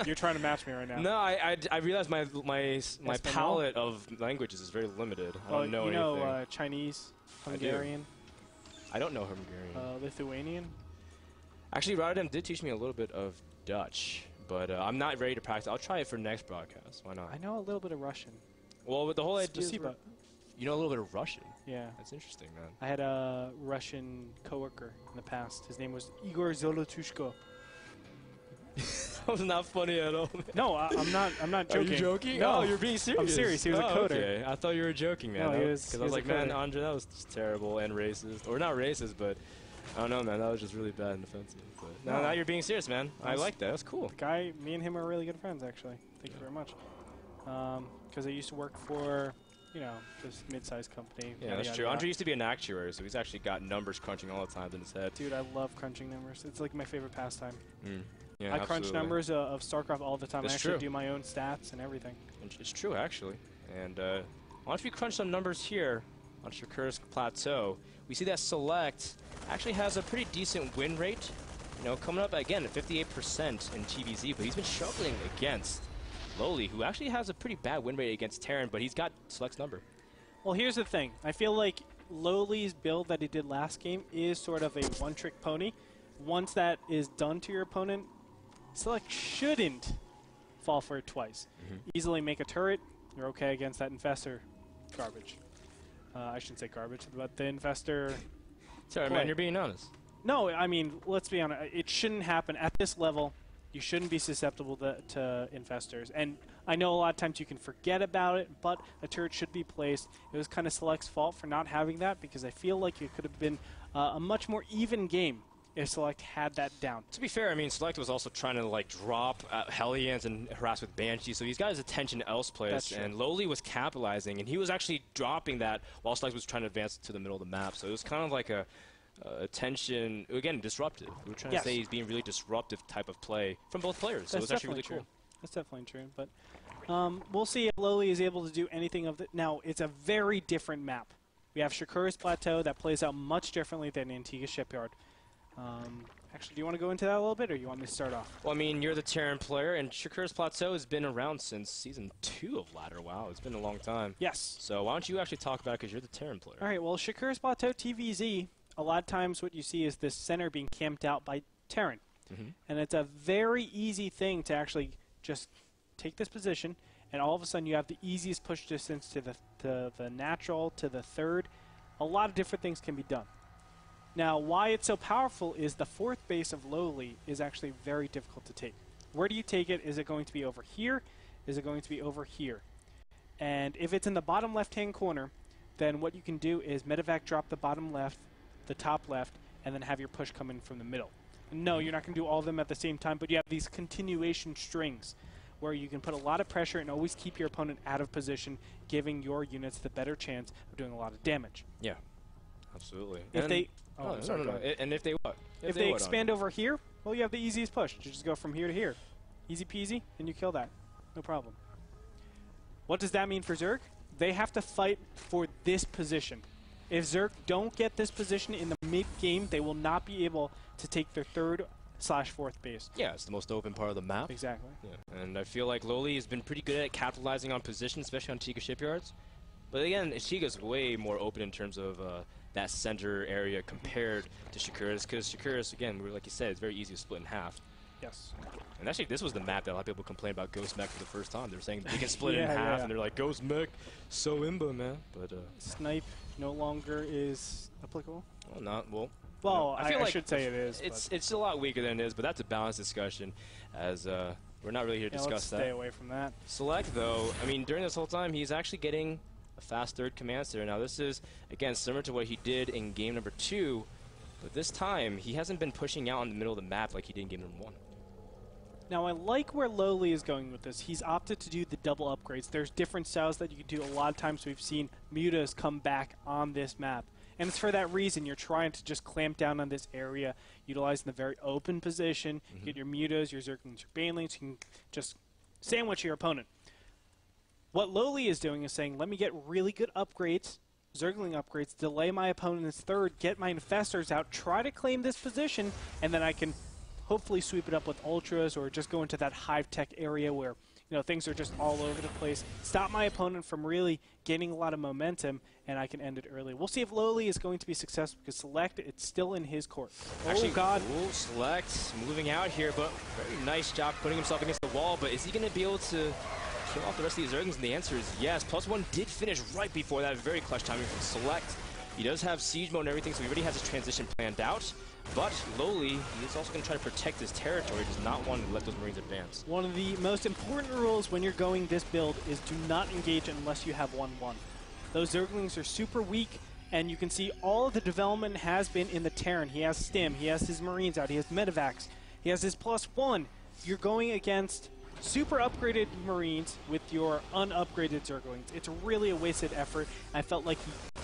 You're trying to match me right now. No, I realize my Espanol? palette of languages is very limited. I don't know you anything. know Chinese, I do. Hungarian, I don't know Hungarian. Lithuanian. Actually, Rotterdam did teach me a little bit of Dutch, but I'm not ready to practice. I'll try it for next broadcast. Why not? I know a little bit of Russian. Well, with the whole idea, Spasibo. you know a little bit of Russian. Yeah. That's interesting, man. I had a Russian coworker in the past. His name was Igor Zolotushko. That was not funny at all. Man. No, I'm not. I'm not joking. Are you joking? No, Oh, you're being serious. I'm serious. He was a coder. Okay. I thought you were joking, man. No, he was- Because he I was was a like, man, coder. Andre, that was just terrible and racist. Or not racist, but I don't know, man. That was just really bad and offensive. But No. now you're being serious, man. I That's- like that. That's cool. The guy, me and him are really good friends, actually. Thank you very much. Because I used to work for, this mid-sized company. Yeah, yada, that's yada, true. yada. Andre used to be an actuary, so he's actually got numbers crunching all the time in his head. Dude, I love crunching numbers. It's like my favorite pastime. Yeah, I crunch absolutely. numbers of StarCraft all the time. It's I actually true. do my own stats and everything. It's true, actually. And once we crunch some numbers here on Shakur's Plateau, we see that Select actually has a pretty decent win rate. Coming up again at 58% in TVZ, but he's been struggling against LoWeLy, who actually has a pretty bad win rate against Terran, but he's got Select's number. Well, here's the thing. I feel like LoWeLy's build that he did last game is sort of a one-trick pony. Once that is done to your opponent, Select shouldn't fall for it twice. Easily make a turret. You're okay against that Infestor. Garbage. I shouldn't say garbage, but the Infestor... Sorry, play. man, you're being honest. No, I mean, let's be honest. It shouldn't happen at this level. You shouldn't be susceptible to Infestors. And I know a lot of times you can forget about it, but a turret should be placed. It was kind of Select's fault for not having that, because I feel like it could have been a much more even game if Select had that down. To be fair, I mean, Select was also trying to drop Hellions and harass with Banshee, so he's got his attention elsewhere. That's true. And LoWeLy was capitalizing, and he was actually dropping that while Select was trying to advance to the middle of the map. So it was kind of like a attention, again, disruptive. We were trying Yes. to say he's being really disruptive type of play from both players. So That's it's actually really definitely cool. true. That's definitely true. But we'll see if LoWeLy is able to do anything of that. Now, it's a very different map. We have Shakur's Plateau that plays out much differently than Antigua Shipyard. Actually, do you want to go into that a little bit, or you want me to start off? Well, I mean, you're the Terran player, and Shakur's Plateau has been around since Season 2 of Ladder. Wow, it's been a long time. Yes. So why don't you actually talk about it, because you're the Terran player. All right, well, Shakur's Plateau TVZ, a lot of times what you see is this center being camped out by Terran. And it's a very easy thing to actually just take this position, and all of a sudden you have the easiest push distance to the natural, to the third. A lot of different things can be done. Now, why it's so powerful is the fourth base of LoWeLy is actually very difficult to take. Where do you take it? Is it going to be over here? Is it going to be over here? And if it's in the bottom left-hand corner, then what you can do is medevac drop the bottom left, the top left, and then have your push come in from the middle. No, you're not going to do all of them at the same time, but you have these continuation strings where you can put a lot of pressure and always keep your opponent out of position, giving your units the better chance of doing a lot of damage. Yeah, absolutely. If and they... Oh, no. And if they what? If they expand over here, well, you have the easiest push. You just go from here to here. Easy peasy, and you kill that. No problem. What does that mean for Zerg? They have to fight for this position. If Zerg don't get this position in the mid-game, they will not be able to take their third/fourth base. Yeah, it's the most open part of the map. Exactly. Yeah. And I feel like LoWeLy has been pretty good at capitalizing on position, especially on Chica shipyards. But again, Chica's way more open in terms of that center area compared to Shakur's, because Shakur's, again, like you said, it's very easy to split in half. Yes. And actually, this was the map that a lot of people complained about Ghost Mech for the first time. They were saying they can split it in half, and they're like, Ghost Mech, so imba, man. But Snipe no longer is applicable? Well, not, well. Well, I feel like should say it is. It's a lot weaker than it is, but that's a balanced discussion, as we're not really here to discuss let's that. Stay away from that. Select, though, I mean, during this whole time, he's actually getting a fast third command center. Now, this is, again, similar to what he did in game number 2, but this time, he hasn't been pushing out in the middle of the map like he did in game number 1. Now, I like where LoWeLy is going with this. He's opted to do the double upgrades. There's different styles that you can do. A lot of times we've seen mutas come back on this map. And it's for that reason. You're trying to just clamp down on this area, utilizing the very open position, get your mutas, your zerglings, your banelings. You can just sandwich your opponent. What LoWeLy is doing is saying, let me get really good upgrades, zergling upgrades, delay my opponent's third, get my infestors out, try to claim this position, and then I can hopefully sweep it up with ultras or just go into that hive tech area where things are just all over the place. Stop my opponent from really gaining a lot of momentum, and I can end it early. We'll see if LoWeLy is going to be successful, because Select, it's still in his court. Actually, oh, God. Select moving out here, but very nice job putting himself against the wall, but is he going to be able to kill off the rest of these Zerglings? And the answer is yes. +1 did finish right before that. Very clutch timing from Select. He does have siege mode and everything, so he already has his transition planned out. But LoWeLy, he's also going to try to protect his territory. He does not want to let those Marines advance. One of the most important rules when you're going this build is do not engage unless you have 1-1. Those Zerglings are super weak, and you can see all of the development has been in the Terran. He has Stim, he has his Marines out, he has Medivacs, he has his +1. You're going against super upgraded Marines with your unupgraded Zerglings. It's really a wasted effort. I felt like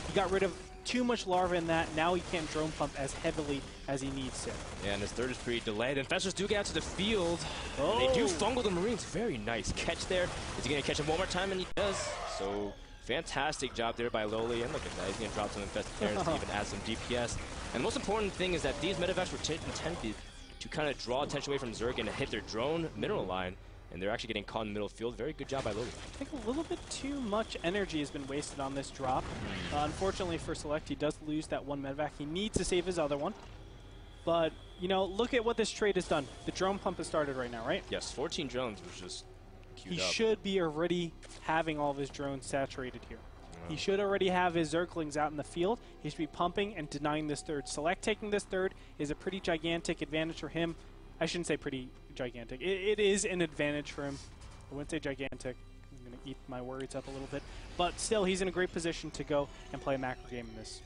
he got rid of too much larva in that. Now he can't drone pump as heavily as he needs to. Yeah, and his third is pretty delayed. Infestors do get out to the field. Oh. They do fungal the Marines. Very nice catch there. Is he going to catch him one more time? And he does. So fantastic job there by LoWeLy. And look at that. He's going to drop some infested Terrans to even add some DPS. And the most important thing is that these medevacs were intended to kind of draw attention away from Zerg and to hit their drone mineral line. And they're actually getting caught in the middle of the field. Very good job by LoWeLy. I think a little bit too much energy has been wasted on this drop. Unfortunately for Select, he does lose that one medevac. He needs to save his other one. But, look at what this trade has done. The drone pump has started right now, right? Yes, 14 drones was just queued He up. should be already having all of his drones saturated here. He should already have his Zerglings out in the field. He should be pumping and denying this third. Select taking this third is a pretty gigantic advantage for him. I shouldn't say pretty gigantic. It is an advantage for him. I wouldn't say gigantic. I'm going to eat my words up a little bit. But still, he's in a great position to go and play a macro game in this.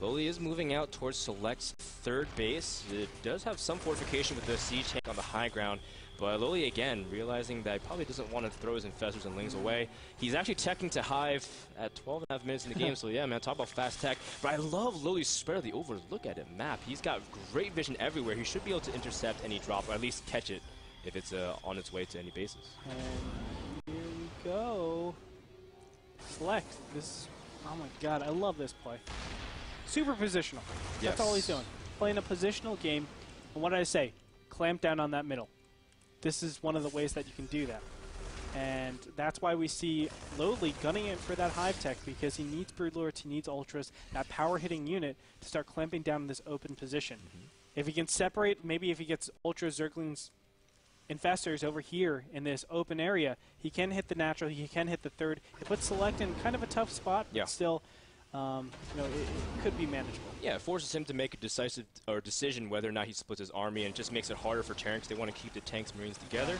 LoWeLy is moving out towards Select's third base. It does have some fortification with the siege tank on the high ground. But LoWeLy, again, realizing that he probably doesn't want to throw his infestors and lings away. He's actually teching to Hive at 12.5 minutes in the game. So, yeah, man, talk about fast tech. But I love LoWeLy's spread of the over. Look at it, map. He's got great vision everywhere. He should be able to intercept any drop, or at least catch it if it's on its way to any bases. And here we go. Select. This. Oh, my God. I love this play. Super positional. That's all he's doing. playing a positional game. And what did I say? Clamp down on that middle. This is one of the ways that you can do that. And that's why we see LoWeLy gunning it for that Hive Tech, because he needs Broodlords, he needs Ultras, that power-hitting unit to start clamping down in this open position. If he can separate, maybe if he gets Ultras, Zerglings, Infestors over here in this open area, he can hit the natural, he can hit the third. It puts Select in kind of a tough spot, but still, you know, it could be manageable. Yeah, it forces him to make a decisive decision whether or not he splits his army, and just makes it harder for Terran because they want to keep the tanks, Marines together.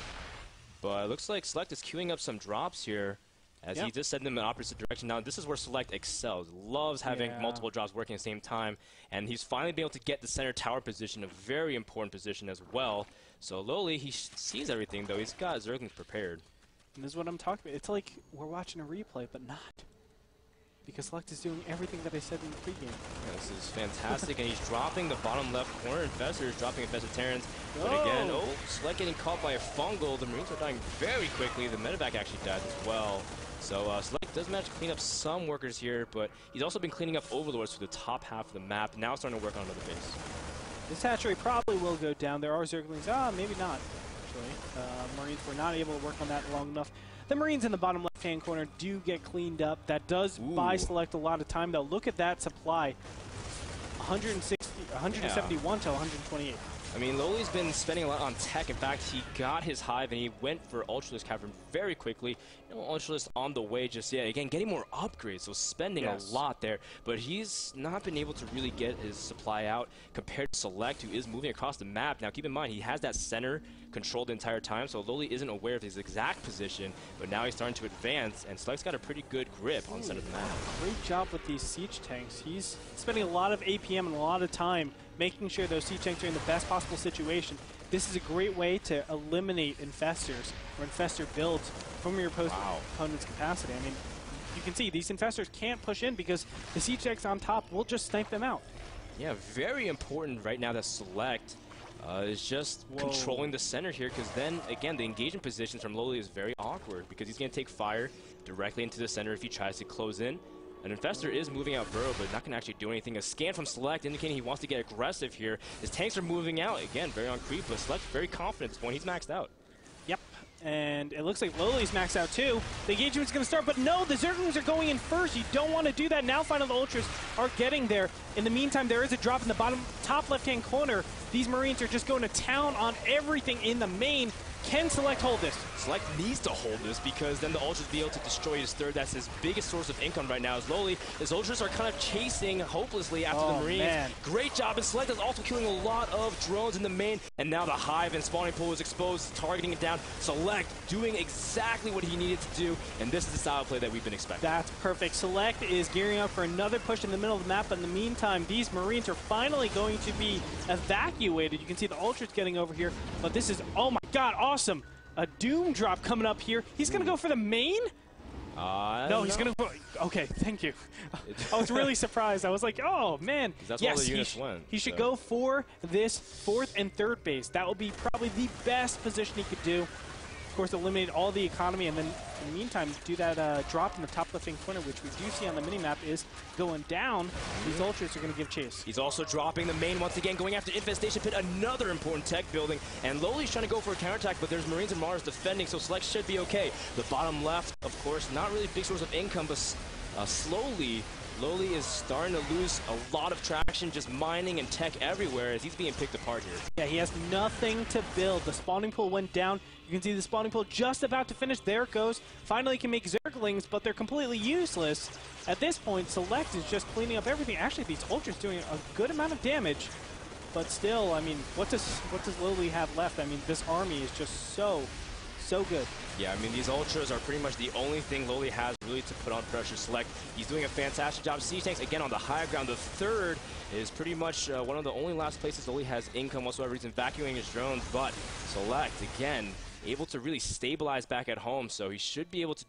But it looks like Select is queuing up some drops here, as he just sent them in the opposite direction. Now, this is where Select excels. Loves having multiple drops working at the same time, and he's finally been able to get the center tower position, a very important position as well. So LoWeLy, he sees everything, though. He's got Zerglings prepared. And this is what I'm talking about. It's like we're watching a replay, but not. Because Select is doing everything that I said in the pregame. Yeah, this is fantastic, and he's dropping the bottom left corner. Infestors dropping Infested Terrans. But again, Select getting caught by a fungal. The Marines are dying very quickly. The medevac actually died as well. So Select does manage to clean up some workers here, but he's also been cleaning up Overlords for the top half of the map. Now starting to work on another base. This hatchery probably will go down. There are Zerglings. Maybe not, actually. Marines were not able to work on that long enough. The Marines in the bottom left-hand corner do get cleaned up. That does buy Select a lot of time, though. Look at that supply. 171 to 128. I mean, LoWeLy's been spending a lot on tech. In fact, he got his Hive, and he went for Ultralisk Cavern very quickly. No Ultralisk on the way just yet. Again, getting more upgrades, so spending a lot there. But he's not been able to really get his supply out compared to Select, who is moving across the map. Now, keep in mind, he has that center controlled the entire time, so LoWeLy isn't aware of his exact position, but now he's starting to advance, and Select's got a pretty good grip on the center of the map. Great job with these siege tanks. He's spending a lot of APM and a lot of time making sure those siege tanks are in the best possible situation. This is a great way to eliminate infestors or infestor builds from your opponent's capacity. I mean, you can see these infestors can't push in because the siege tanks on top will just snipe them out. Yeah, very important right now that Select is just controlling the center here, because then, again, the engagement positions from LoWeLy is very awkward, because he's going to take fire directly into the center if he tries to close in. An Infestor is moving out Burrow, but not going to actually do anything. A scan from Select indicating he wants to get aggressive here. His tanks are moving out. Again, very on creep, but Select's very confident at this point. He's maxed out. Yep. And it looks like LoWeLy's maxed out too. The engagement's going to start, but no, the Zerglings are going in first. You don't want to do that. Now final the Ultras are getting there. In the meantime, there is a drop in the bottom top left-hand corner. These Marines are just going to town on everything in the main. Can Select hold this? Select needs to hold this, because then the Ultras will be able to destroy his third. That's his biggest source of income right now is LoWeLy. His Ultras are kind of chasing hopelessly after the Marines. Man. Great job, and Select is also killing a lot of drones in the main, and now the Hive and spawning pool is exposed, targeting it down. Select doing exactly what he needed to do, and this is the style of play that we've been expecting. That's perfect. Select is gearing up for another push in the middle of the map, but in the meantime, these Marines are finally going to be evacuated. You can see the Ultras getting over here, but this is, oh my god, awesome. A Doom drop coming up here. He's going to go for the main? No, he's going to go. Okay, thank you. I was really surprised. I was like, oh, man. That's where the units went. He should go for this fourth and third base. That will be probably the best position he could do. Of course, eliminate all the economy, and then in the meantime, do that drop in the top left-hand corner, which we do see on the minimap is going down. These Ultras are going to give chase. He's also dropping the main once again, going after Infestation Pit, another important tech building. And LoWeLy's trying to go for a counterattack, but there's Marines and Mars defending, so Select should be okay. The bottom left, of course, not really a big source of income, but slowly, LoWeLy is starting to lose a lot of traction, just mining and tech everywhere as he's being picked apart here. Yeah, he has nothing to build. The spawning pool went down. You can see the spawning pool just about to finish. There it goes. Finally can make Zerglings, but they're completely useless. At this point, Select is just cleaning up everything. Actually, these Ultras doing a good amount of damage. But still, I mean, what does LoWeLy have left? I mean, this army is just so good. Yeah, I mean, these Ultras are pretty much the only thing LoWeLy has really to put on pressure. Select, he's doing a fantastic job. Siege tanks, again, on the high ground. The third is pretty much one of the only last places LoWeLy has income whatsoever. He's evacuating his drones, but Select, again, able to really stabilize back at home, so he should be able to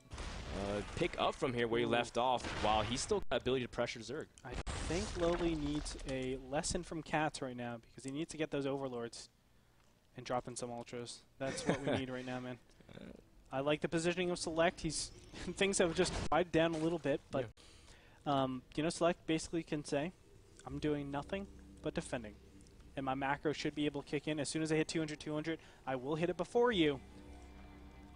pick up from here where he left off, while he's still got ability to pressure Zerg. I think LoWeLy needs a lesson from Cats right now, because he needs to get those Overlords and drop in some Ultras. That's what we need right now, man. I like the positioning of Select. Things have just died down a little bit, but you know, Select basically can say, I'm doing nothing but defending. and my macro should be able to kick in. As soon as I hit 200, 200, I will hit it before you.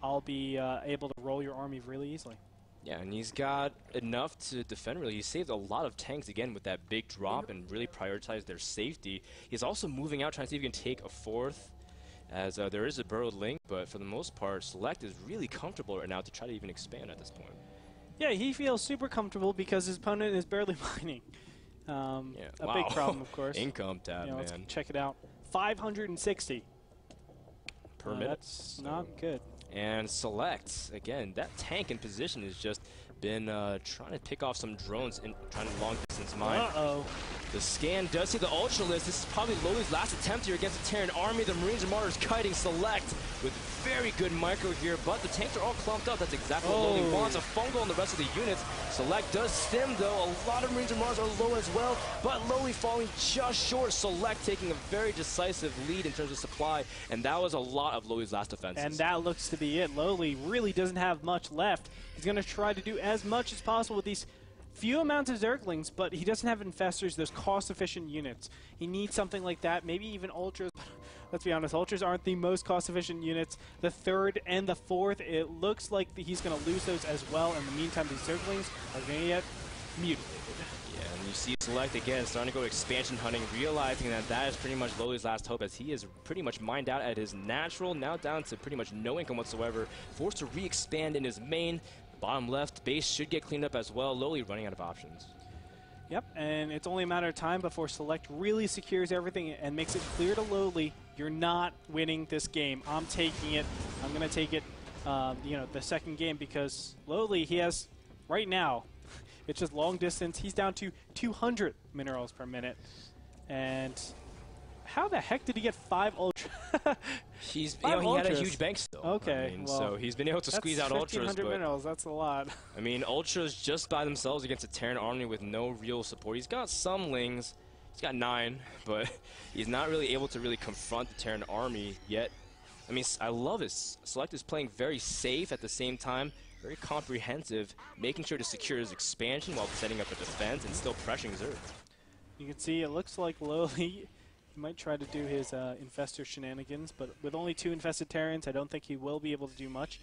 I'll be able to roll your army really easily. Yeah, and he's got enough to defend, really. He saved a lot of tanks, again, with that big drop and really prioritized their safety. He's also moving out, trying to see if he can take a fourth, as there is a burrowed link, but for the most part, Select is really comfortable right now to try to even expand at this point. Yeah, he feels super comfortable because his opponent is barely mining. Yeah, a big problem, of course. Income tab, man. Let's check it out. 560 per minute. That's not good. And Select, again, that tank in position has just been trying to pick off some drones and trying to long distance mine. Uh-oh. The scan does see the Ultra list. This is probably LoWeLy's last attempt here against the Terran army. The Marines and Martyrs kiting Select with very good micro here, but the tanks are all clumped up. That's exactly what LoWeLy wants. A fungal on the rest of the units. Select does stim, though. A lot of Marines and Martyrs are low as well, but LoWeLy falling just short. Select taking a very decisive lead in terms of supply, and that was a lot of LoWeLy's last defenses. And that looks to be it. LoWeLy really doesn't have much left. He's going to try to do as much as possible with these few amounts of Zerglings, but he doesn't have Infestors, those cost-efficient units. He needs something like that, maybe even Ultras. Let's be honest, Ultras aren't the most cost-efficient units. The third and the fourth, it looks like he's going to lose those as well. In the meantime, these Zerglings are going to get mutilated. Yeah, and you see Select again starting to go expansion hunting, realizing that that is pretty much LoWeLy's last hope, as he is pretty much mined out at his natural, now down to pretty much no income whatsoever, forced to re-expand in his main. Bottom left base should get cleaned up as well. LoWeLy running out of options. Yep, and it's only a matter of time before Select really secures everything and makes it clear to LoWeLy, you're not winning this game. I'm taking it. I'm going to take it, the second game, because LoWeLy, he has, right now, it's just long distance. He's down to 200 minerals per minute. And how the heck did he get 5 Ultra? He had a huge bank still. Okay, well, so he's been able to squeeze out Ultras. 1,500 minerals, that's a lot. I mean, Ultras just by themselves against a Terran army with no real support. He's got some Lings. He's got 9, but he's not really able to really confront the Terran army yet. I mean, I love his Select is playing very safe at the same time, very comprehensive, making sure to secure his expansion while setting up a defense and still pressuring Zerg. You can see it looks like LoWeLy might try to do his Infestor shenanigans, but with only 2 infested Terrans, I don't think he will be able to do much.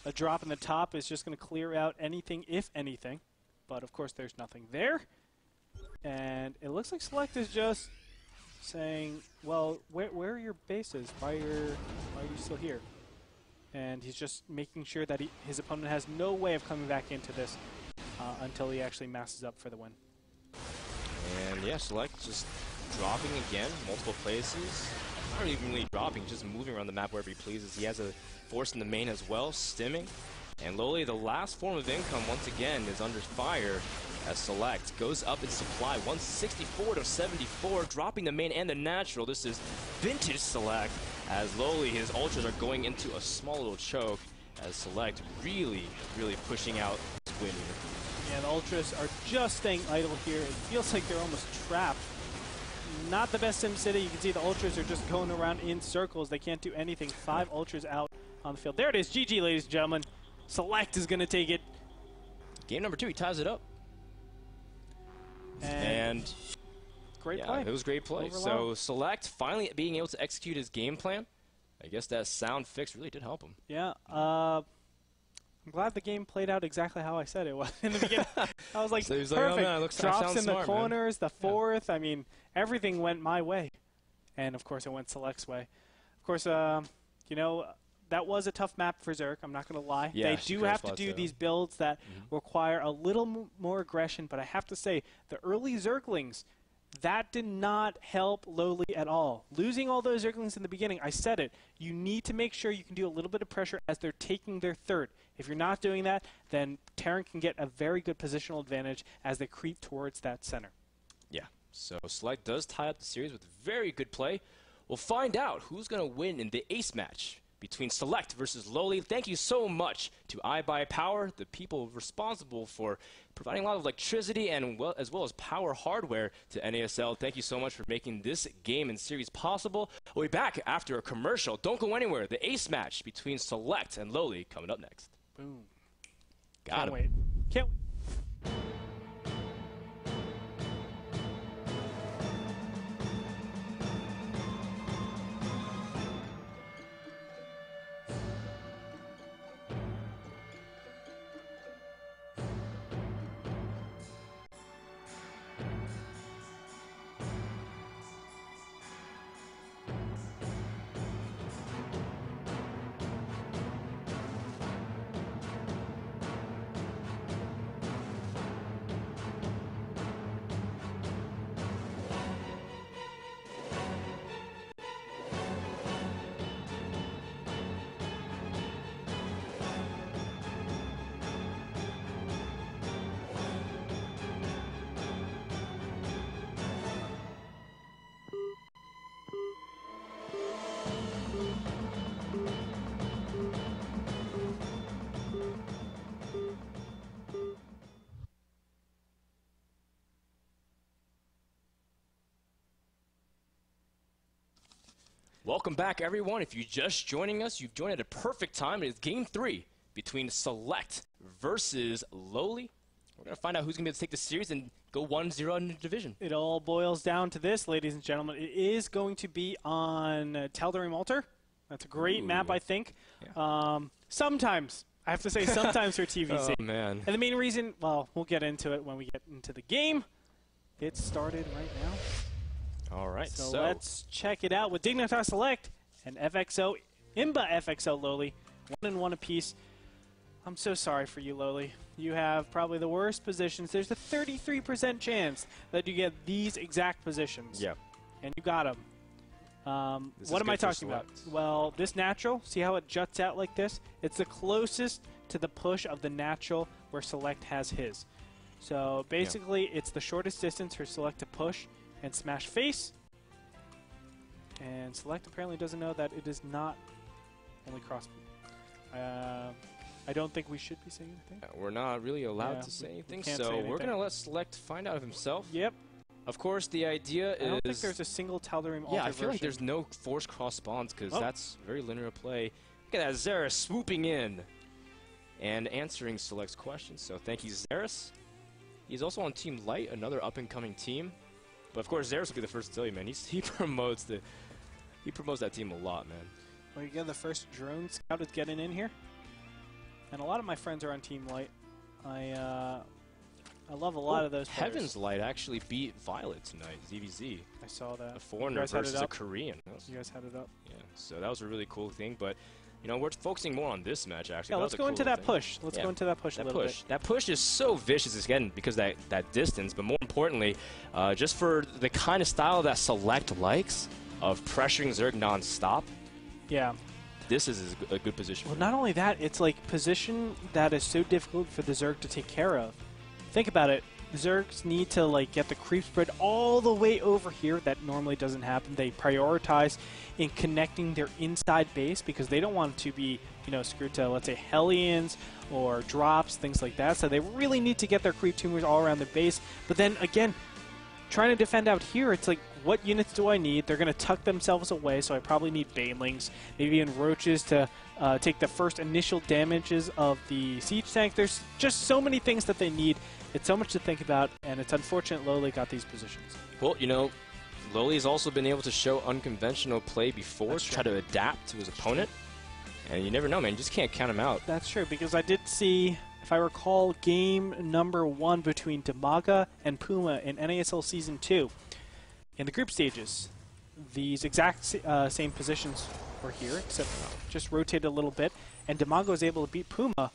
A drop in the top is just going to clear out anything, if anything. But of course, there's nothing there. And it looks like Select is just saying, well, where are your bases? Why are you still here? And he's just making sure that his opponent has no way of coming back into this until he actually masses up for the win. And yeah, Select just dropping again, multiple places. Not even really dropping, just moving around the map wherever he pleases. He has a force in the main as well, stimming. And LoWeLy, the last form of income, once again, is under fire as Select goes up in supply, 164 to 74, dropping the main and the natural. This is vintage Select, as LoWeLy, his Ultras are going into a small little choke, as Select really, really pushing out his win here. Yeah, the Ultras are just staying idle here. It feels like they're almost trapped. Not the best SimCity. You can see the Ultras are just going around in circles. They can't do anything. 5 Ultras out on the field. There it is. GG, ladies and gentlemen. Select is going to take it. Game number 2, he ties it up. And great play. It was great play. Overall. So Select finally being able to execute his game plan. I guess that sound fix really did help him. Yeah. I'm glad the game played out exactly how I said it was in the beginning. I was like, so perfect. Like, oh, man, Drops in smart, the corners, man. The fourth. I mean, everything went my way. And, of course, it went Select's way. Of course, that was a tough map for Zerg. I'm not going to lie. Yeah, they do have to do these builds that require a little more aggression. But I have to say, the early Zerglings, that did not help LoWeLy at all. Losing all those Zerglings in the beginning, I said it, you need to make sure you can do a little bit of pressure as they're taking their third. If you're not doing that, then Terran can get a very good positional advantage as they creep towards that center. Yeah, so Select does tie up the series with very good play. We'll find out who's going to win in the ace match between Select versus LoWeLy. Thank you so much to iBuyPower, the people responsible for providing a lot of electricity and as well as power hardware to NASL. Thank you so much for making this game and series possible. We'll be back after a commercial. Don't go anywhere. The ace match between Select and LoWeLy coming up next. Boom. Got him. Wait. Can't wait. Welcome back, everyone. If you're just joining us, you've joined at a perfect time. It's Game 3 between Select versus LoWeLy. We're going to find out who's going to be able to take the series and go 1-0 in the division. It all boils down to this, ladies and gentlemen. It is going to be on Tal'Darim Altar. That's a great map, I think. Yeah. Sometimes. I have to say sometimes for TVC. Oh, man. And the main reason, well, we'll get into it when we get into the game. It started right now. All right. So let's check it out with Diginas.Select and FXO, Imba FXO LoWeLy, 1-1 apiece. I'm so sorry for you, LoWeLy. You have probably the worst positions. There's a 33% chance that you get these exact positions. Yeah. And you got them. What am I talking about? Well, this natural, see how it juts out like this? It's the closest to the push of the natural where Select has his. So basically, it's the shortest distance for Select to push and smash face. And Select apparently doesn't know that it is not only crossbow. I don't think we should be saying anything. We're not really allowed to say anything, so we're going to let Select find out himself. Yep. Of course, the idea is... I don't think there's a single Tal'Darim Altar I feel like version. there's no forced cross spawns because that's very linear play. Look at that, Xeris swooping in and answering Select's questions. So thank you, Xeris. He's also on Team Light, another up-and-coming team. But of course, Xeris will be the first to tell you, man. He promotes that team a lot, man. Well, you get the first drone scout is getting in here. And a lot of my friends are on Team Light. I love a lot of those players. Heaven's Light actually beat Violet tonight, ZVZ. I saw that. A foreigner versus a Korean. You guys had it up. Yeah, so that was a really cool thing. But, you know, we're focusing more on this match, actually. Yeah, let's go into that push. Let's go into that push a little bit. That push is so vicious, again, because of that distance. But more importantly, just for the kind of style that Select likes of pressuring Zerg non-stop. Yeah. This is a good position. Well, not only that, it's like position that is so difficult for the Zerg to take care of. Think about it. Zergs need to like get the creep spread all the way over here. That normally doesn't happen. They prioritize in connecting their inside base because they don't want to be, you know, screwed to, let's say, Hellions or drops, things like that. So they really need to get their creep tumors all around the base. But then again, trying to defend out here, it's like, what units do I need? They're going to tuck themselves away, so I probably need Banelings, maybe even Roaches to take the first initial damages of the Siege Tank. There's just so many things that they need. It's so much to think about, and it's unfortunate LoWeLy got these positions. Well, you know, LoWeLy has also been able to show unconventional play before to try to adapt to his opponent. And you never know, man. You just can't count him out. That's true, because I did see, if I recall, game number 1 between Demaga and Puma in NASL Season 2. In the group stages, these exact same positions were here, except just rotated a little bit. And Demaga was able to beat Puma,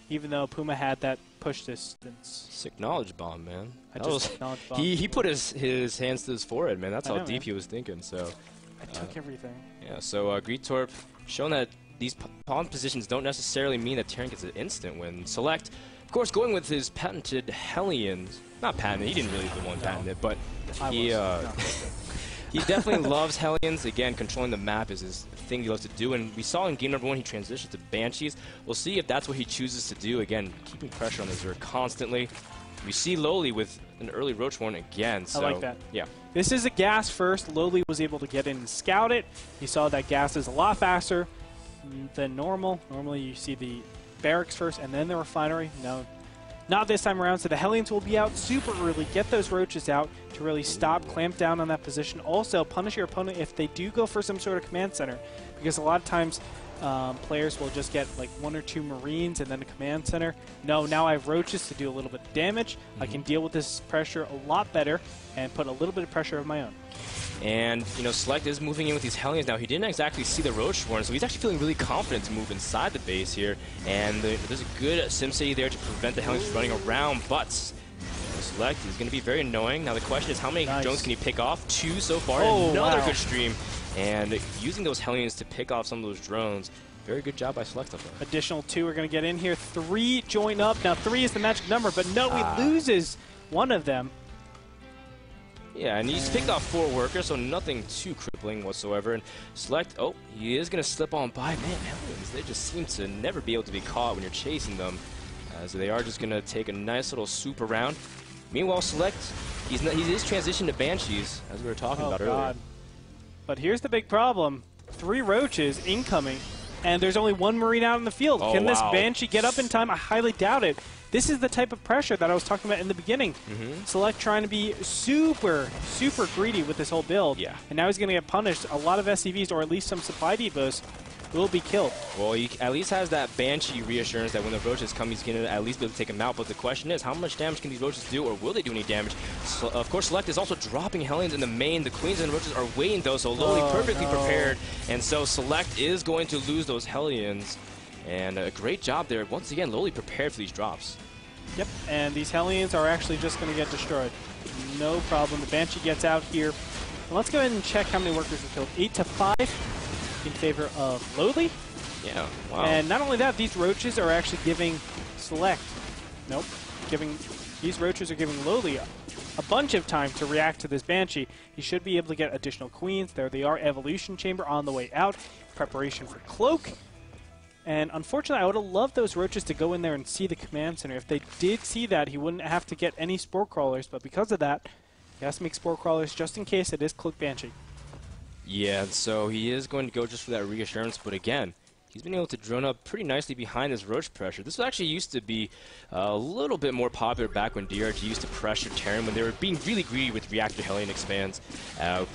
even though Puma had that push distance. Sick knowledge bomb, man. Knowledge bomb. He put his hands to his forehead, man. That's how deep he was thinking. So I took everything. Yeah, so Greetorp showing that these pawn positions don't necessarily mean that Terran gets an instant win. Select, of course, going with his patented Hellions. Not patented, he didn't really the one patent it, but he definitely loves Hellions. Again, controlling the map is his thing he loves to do, and we saw in game number 1 he transitioned to Banshees. We'll see if that's what he chooses to do. Again, keeping pressure on the Zerg constantly. We see LoWeLy with an early Roach Warren again. So, I like that. Yeah. This is a gas first. LoWeLy was able to get in and scout it. You saw that gas is a lot faster than normal. Normally you see the barracks first and then the refinery. No, not this time around. So the Hellions will be out super early. Get those Roaches out to really stop, clamp down on that position. Also, punish your opponent if they do go for some sort of command center. Because a lot of times players will just get like 1 or 2 Marines and then a command center. No, now I have Roaches to do a little bit of damage. I can deal with this pressure a lot better and put a little bit of pressure of my own. And, you know, Select is moving in with these Hellions now. He didn't exactly see the Roach Warren, so he's actually feeling really confident to move inside the base here. And there's a good SimCity there to prevent the Hellions from running around, but Select is going to be very annoying. Now the question is, how many drones can he pick off? 2 so far. Another good stream. And using those Hellions to pick off some of those drones. Very good job by Select up there. Additional 2 are going to get in here. 3 join up. Now 3 is the magic number, but no, he loses one of them. Yeah, and he's picked off 4 workers, so nothing too crippling whatsoever. And Select, he is going to slip on by. Man, Hellions, they just seem to never be able to be caught when you're chasing them. So they are just going to take a nice little swoop around. Meanwhile, Select, he is transitioned to Banshees, as we were talking about earlier. But here's the big problem. 3 roaches incoming, and there's only 1 Marine out in the field. Oh, Can this wow. Banshee get up in time? I highly doubt it. This is the type of pressure that I was talking about in the beginning. Select trying to be super, super greedy with this whole build. Yeah. And now he's going to get punished. A lot of SCVs, or at least some supply depots, will be killed. Well, he at least has that Banshee reassurance that when the roaches come, he's going to at least be able to take them out. But the question is, how much damage can these roaches do, or will they do any damage? So, of course, Select is also dropping Hellions in the main. The Queens and roaches are waiting, though, so LoWeLy perfectly prepared. And so Select is going to lose those Hellions. And a great job there. Once again, LoWeLy prepared for these drops. Yep, and these Hellions are actually just going to get destroyed. No problem. The Banshee gets out here. And let's go ahead and check how many workers were killed. 8-5 in favor of LoWeLy. Yeah, wow. And not only that, these roaches are actually giving Select. Nope. These roaches are giving LoWeLy a bunch of time to react to this Banshee. He should be able to get additional Queens. There they are. Evolution Chamber on the way out. Preparation for Cloak. And unfortunately, I would have loved those roaches to go in there and see the command center. If they did see that, he wouldn't have to get any Spore Crawlers. But because of that, he has to make Spore Crawlers just in case it is Cloak Banshee. Yeah, so he is going to go just for that reassurance. But again, he's been able to drone up pretty nicely behind this roach pressure. This actually used to be a little bit more popular back when DRG used to pressure Terran when they were being really greedy with Reactor Hellion expands,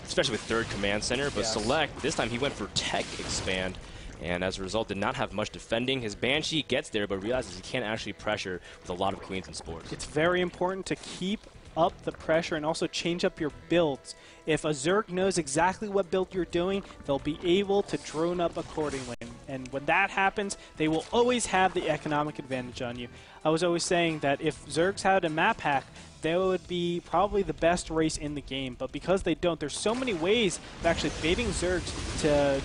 especially with 3rd Command Center. But Yes. Select, this time he went for Tech expand. And as a result, did not have much defending. His Banshee gets there, but realizes he can't actually pressure with a lot of Queens and Spores. It's very important to keep up the pressure and also change up your builds. If a Zerg knows exactly what build you're doing, they'll be able to drone up accordingly. And when that happens, they will always have the economic advantage on you. I was always saying that if Zergs had a map hack, they would be probably the best race in the game. But because they don't, there's so many ways of actually baiting Zergs to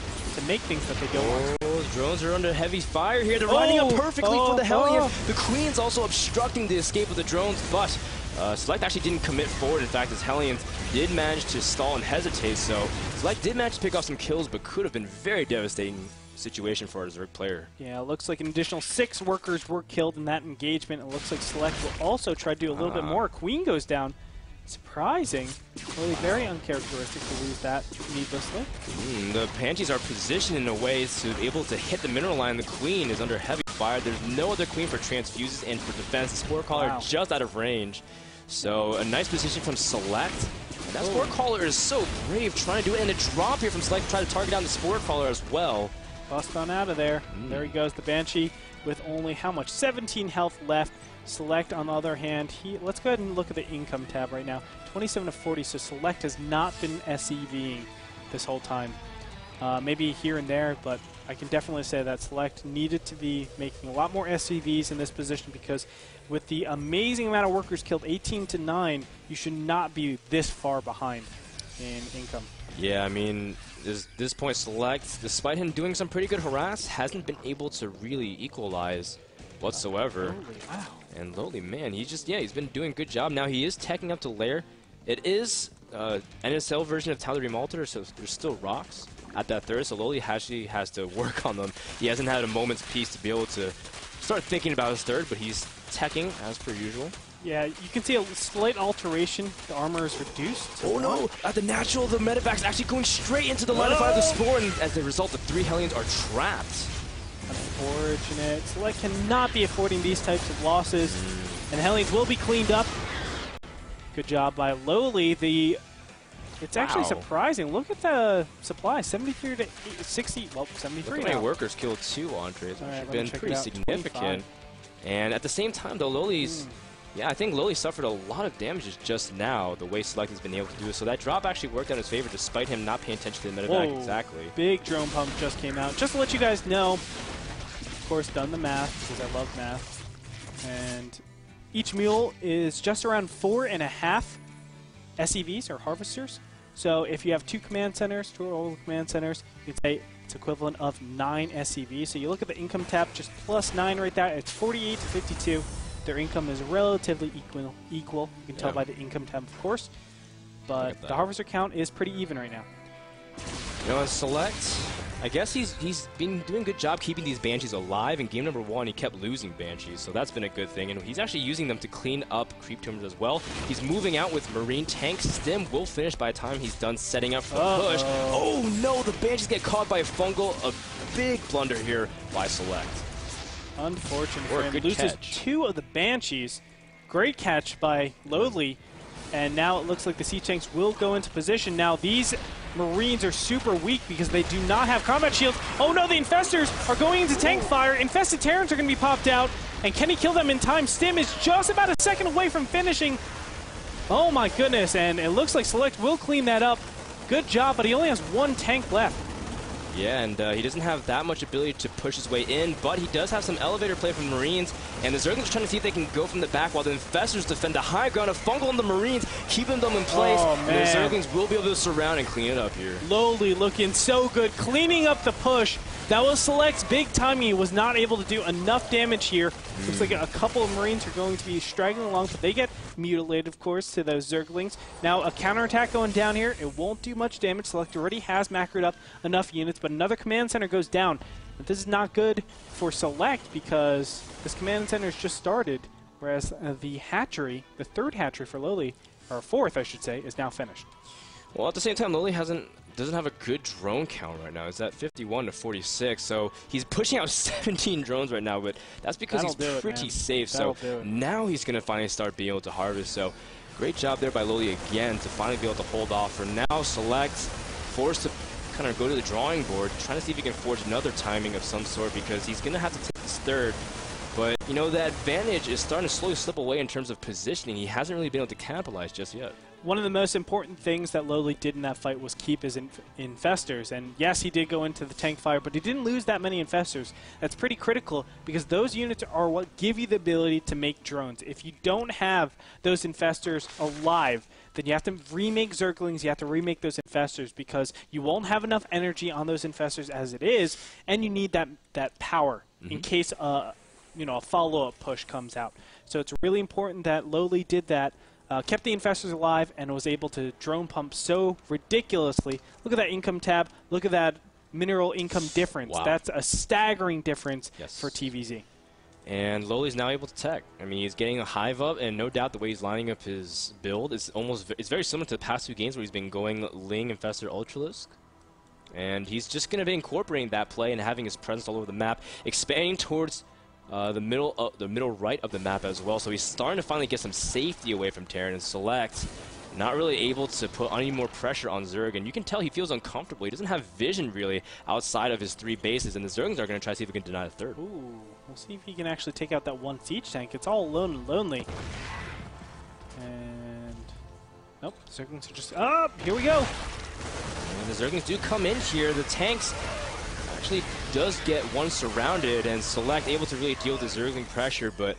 make things that they don't want. Oh, drones are under heavy fire here. They're lining up perfectly for the Hellion. The Queen's also obstructing the escape of the drones, but Select actually didn't commit forward. In fact, his Hellions did manage to stall and hesitate, so Select did manage to pick off some kills, but could have been very devastating situation for a Zerg player. Yeah, it looks like an additional 6 workers were killed in that engagement. It looks like Select will also try to do a little bit more. Queen goes down. Surprising. Really very uncharacteristic to lose that needlessly. The Banshees are positioned in a way to be able to hit the mineral line. The Queen is under heavy fire. There's no other Queen for transfuses and for defense. The Spore Caller just out of range. So a nice position from Select. And that Spore Caller is so brave trying to do it. And a drop here from Select to try to target down the Spore Caller as well. Bust on out of there. There he goes, the Banshee with only how much? 17 health left. Select, on the other hand, let's go ahead and look at the income tab right now. 27-40, so Select has not been SEVing this whole time. Maybe here and there, but I can definitely say that Select needed to be making a lot more SCVs in this position because with the amazing amount of workers killed, 18-9, you should not be this far behind in income. Yeah, I mean, this point, Select, despite him doing some pretty good harass, hasn't been able to really equalize whatsoever. Wow. And LoWeLy, man, he's been doing a good job. Now he is teching up to lair. It is NSL version of Tyler Remalter, so there's still rocks at that 3rd, so LoWeLy actually has to work on them. He hasn't had a moment's peace to be able to start thinking about his 3rd, but he's teching as per usual. Yeah, you can see a slight alteration. The armor is reduced. Oh no! At the natural, the medevac's actually going straight into the line of fire of the Spore, and as a result, the 3 Hellions are trapped. Unfortunate. Select cannot be affording these types of losses, and Hellions will be cleaned up. Good job by LoWeLy. It's actually surprising. Look at the supply, 73 to 60. Well, 73 Look now. how many workers killed 2 Andres, which have been pretty significant. 25. And at the same time, though, LoWeLy's yeah, I think LoWeLy suffered a lot of damages just now, the way Select has been able to do it. So that drop actually worked out in his favor, despite him not paying attention to the medevac exactly. Big drone pump just came out. Just to let you guys know, of course, done the math, because I love math. And each mule is just around 4.5 SEVs, or harvesters. So if you have 2 command centers, 2 old command centers, you'd say it's equivalent of 9 SEVs. So you look at the income tab, just plus 9 right there. It's 48 to 52. Their income is relatively equal. You can tell by the income tab, of course. But the harvester count is pretty even right now. You know, Select, I guess he's been doing a good job keeping these Banshees alive. In game number 1, he kept losing Banshees, so that's been a good thing. And he's actually using them to clean up creep tumors as well. He's moving out with Marine tanks. Stim will finish by the time he's done setting up for the push. Oh no, the Banshees get caught by a fungal. A big blunder here by Select. Unfortunate Or for a him. good Loses catch. 2 of the Banshees. Great catch by LoWeLy. And now it looks like the Siege Tanks will go into position. Now these Marines are super weak because they do not have combat shields. Oh no, the Infestors are going into tank fire. Infested Terrans are going to be popped out. And can he kill them in time? Stim is just about a second away from finishing. Oh my goodness, and it looks like Select will clean that up. Good job, but he only has 1 tank left. Yeah, and he doesn't have that much ability to push his way in, but he does have some elevator play from the Marines, and the Zerglings are trying to see if they can go from the back while the Infestors defend the high ground of Fungal and the Marines, keeping them in place. Oh, and the Zerglings will be able to surround and clean it up here. LoWeLy looking so good, cleaning up the push. That was Select's big timing. He was not able to do enough damage here. Looks like a couple of Marines are going to be straggling along, but they get mutilated, of course, to those Zerglings. Now, a counterattack going down here. It won't do much damage. Select already has macroed up enough units, but another command center goes down. But this is not good for Select because this command center has just started, whereas the hatchery, the third hatchery for LoWeLy, or fourth, I should say, is now finished. Well, at the same time, LoWeLy doesn't have a good drone count right now. It's at 51 to 46, so he's pushing out 17 drones right now, but that's because he's pretty safe. So now he's going to finally start being able to harvest. So great job there by LoWeLy again to finally be able to hold off. For now, Select forced to kind of go to the drawing board, trying to see if he can forge another timing of some sort because he's going to have to take his third. But, you know, the advantage is starting to slowly slip away in terms of positioning. He hasn't really been able to capitalize just yet. One of the most important things that LoWeLy did in that fight was keep his Infestors. And yes, he did go into the tank fire, but he didn't lose that many Infestors. That's pretty critical because those units are what give you the ability to make drones. If you don't have those Infestors alive, then you have to remake Zerglings, you have to remake those Infestors because you won't have enough energy on those Infestors as it is, and you need that power in case a follow-up push comes out. So it's really important that LoWeLy did that. Kept the Infestors alive and was able to drone pump so ridiculously. Look at that income tab. Look at that mineral income difference. Wow. That's a staggering difference for TVZ. And LoWeLy's now able to tech. I mean, he's getting a hive up, and no doubt the way he's lining up his build is it's very similar to the past 2 games where he's been going Ling, Infestor, Ultralisk. And he's just going to be incorporating that play and having his presence all over the map, expanding towards the middle right of the map as well. So he's starting to finally get some safety away from Terran, and Select not really able to put any more pressure on Zerg, and you can tell he feels uncomfortable. He doesn't have vision really outside of his 3 bases, and the Zerglings are going to try to see if we can deny a third. Ooh, we'll see if he can actually take out that 1 siege tank. It's all alone and lonely. And nope, Zerglings are just up. Here we go. And the Zerglings do come in here. The tanks actually does get one surrounded, and Select able to really deal with the Zergling pressure, but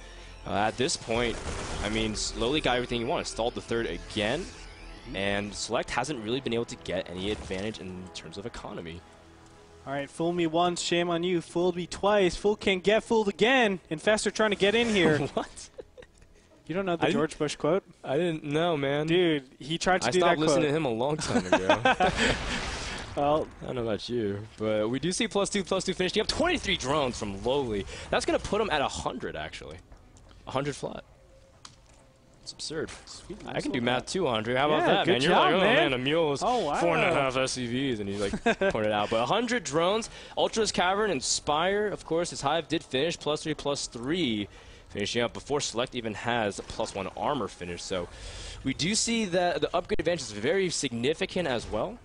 at this point, I mean, LoWeLy got everything he wanted. Stalled the third again, and Select hasn't really been able to get any advantage in terms of economy. All right, fool me once, shame on you. Fooled me twice. Fool can't get fooled again. Infestor trying to get in here. What? You don't know the George Bush quote? I didn't know, man. Dude, he tried to do that quote. I stopped listening to him a long time ago. Well, I don't know about you, but we do see +2 finish. You have 23 drones from LoWeLy. That's going to put him at 100, actually. 100 flat. It's absurd. Sweet, I can do math too, Andre. How about that, man? You're like, oh, man. man, a mule is wow. 4.5 SCVs, and you like pointed out. But 100 drones, Ultra's Cavern, and Spire, of course, his Hive did finish, +3, finishing up before Select even has +1 armor finish. So we do see that the upgrade advantage is very significant as well.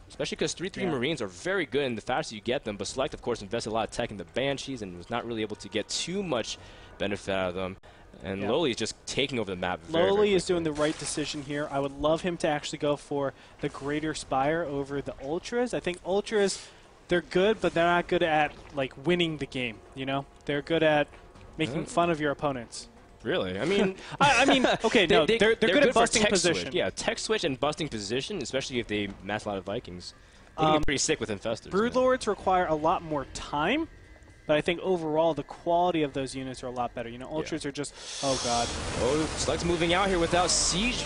Especially because 3-3 Marines are very good, and the faster you get them. But Select, of course, invested a lot of tech in the Banshees and was not really able to get too much benefit out of them. And LoWeLy is just taking over the map LoWeLy is doing the right decision here. I would love him to actually go for the Greater Spire over the Ultras. I think Ultras, they're good, but they're not good at, like, winning the game, you know? They're good at making fun of your opponents. Really? I mean, okay, no, they're good at busting position. Switch. Yeah, tech switch and busting position, especially if they mass a lot of Vikings. They can get pretty sick with Infestors. Broodlords require a lot more time, but I think overall the quality of those units are a lot better. You know, Ultras are just, oh god. Oh, Select's moving out here without siege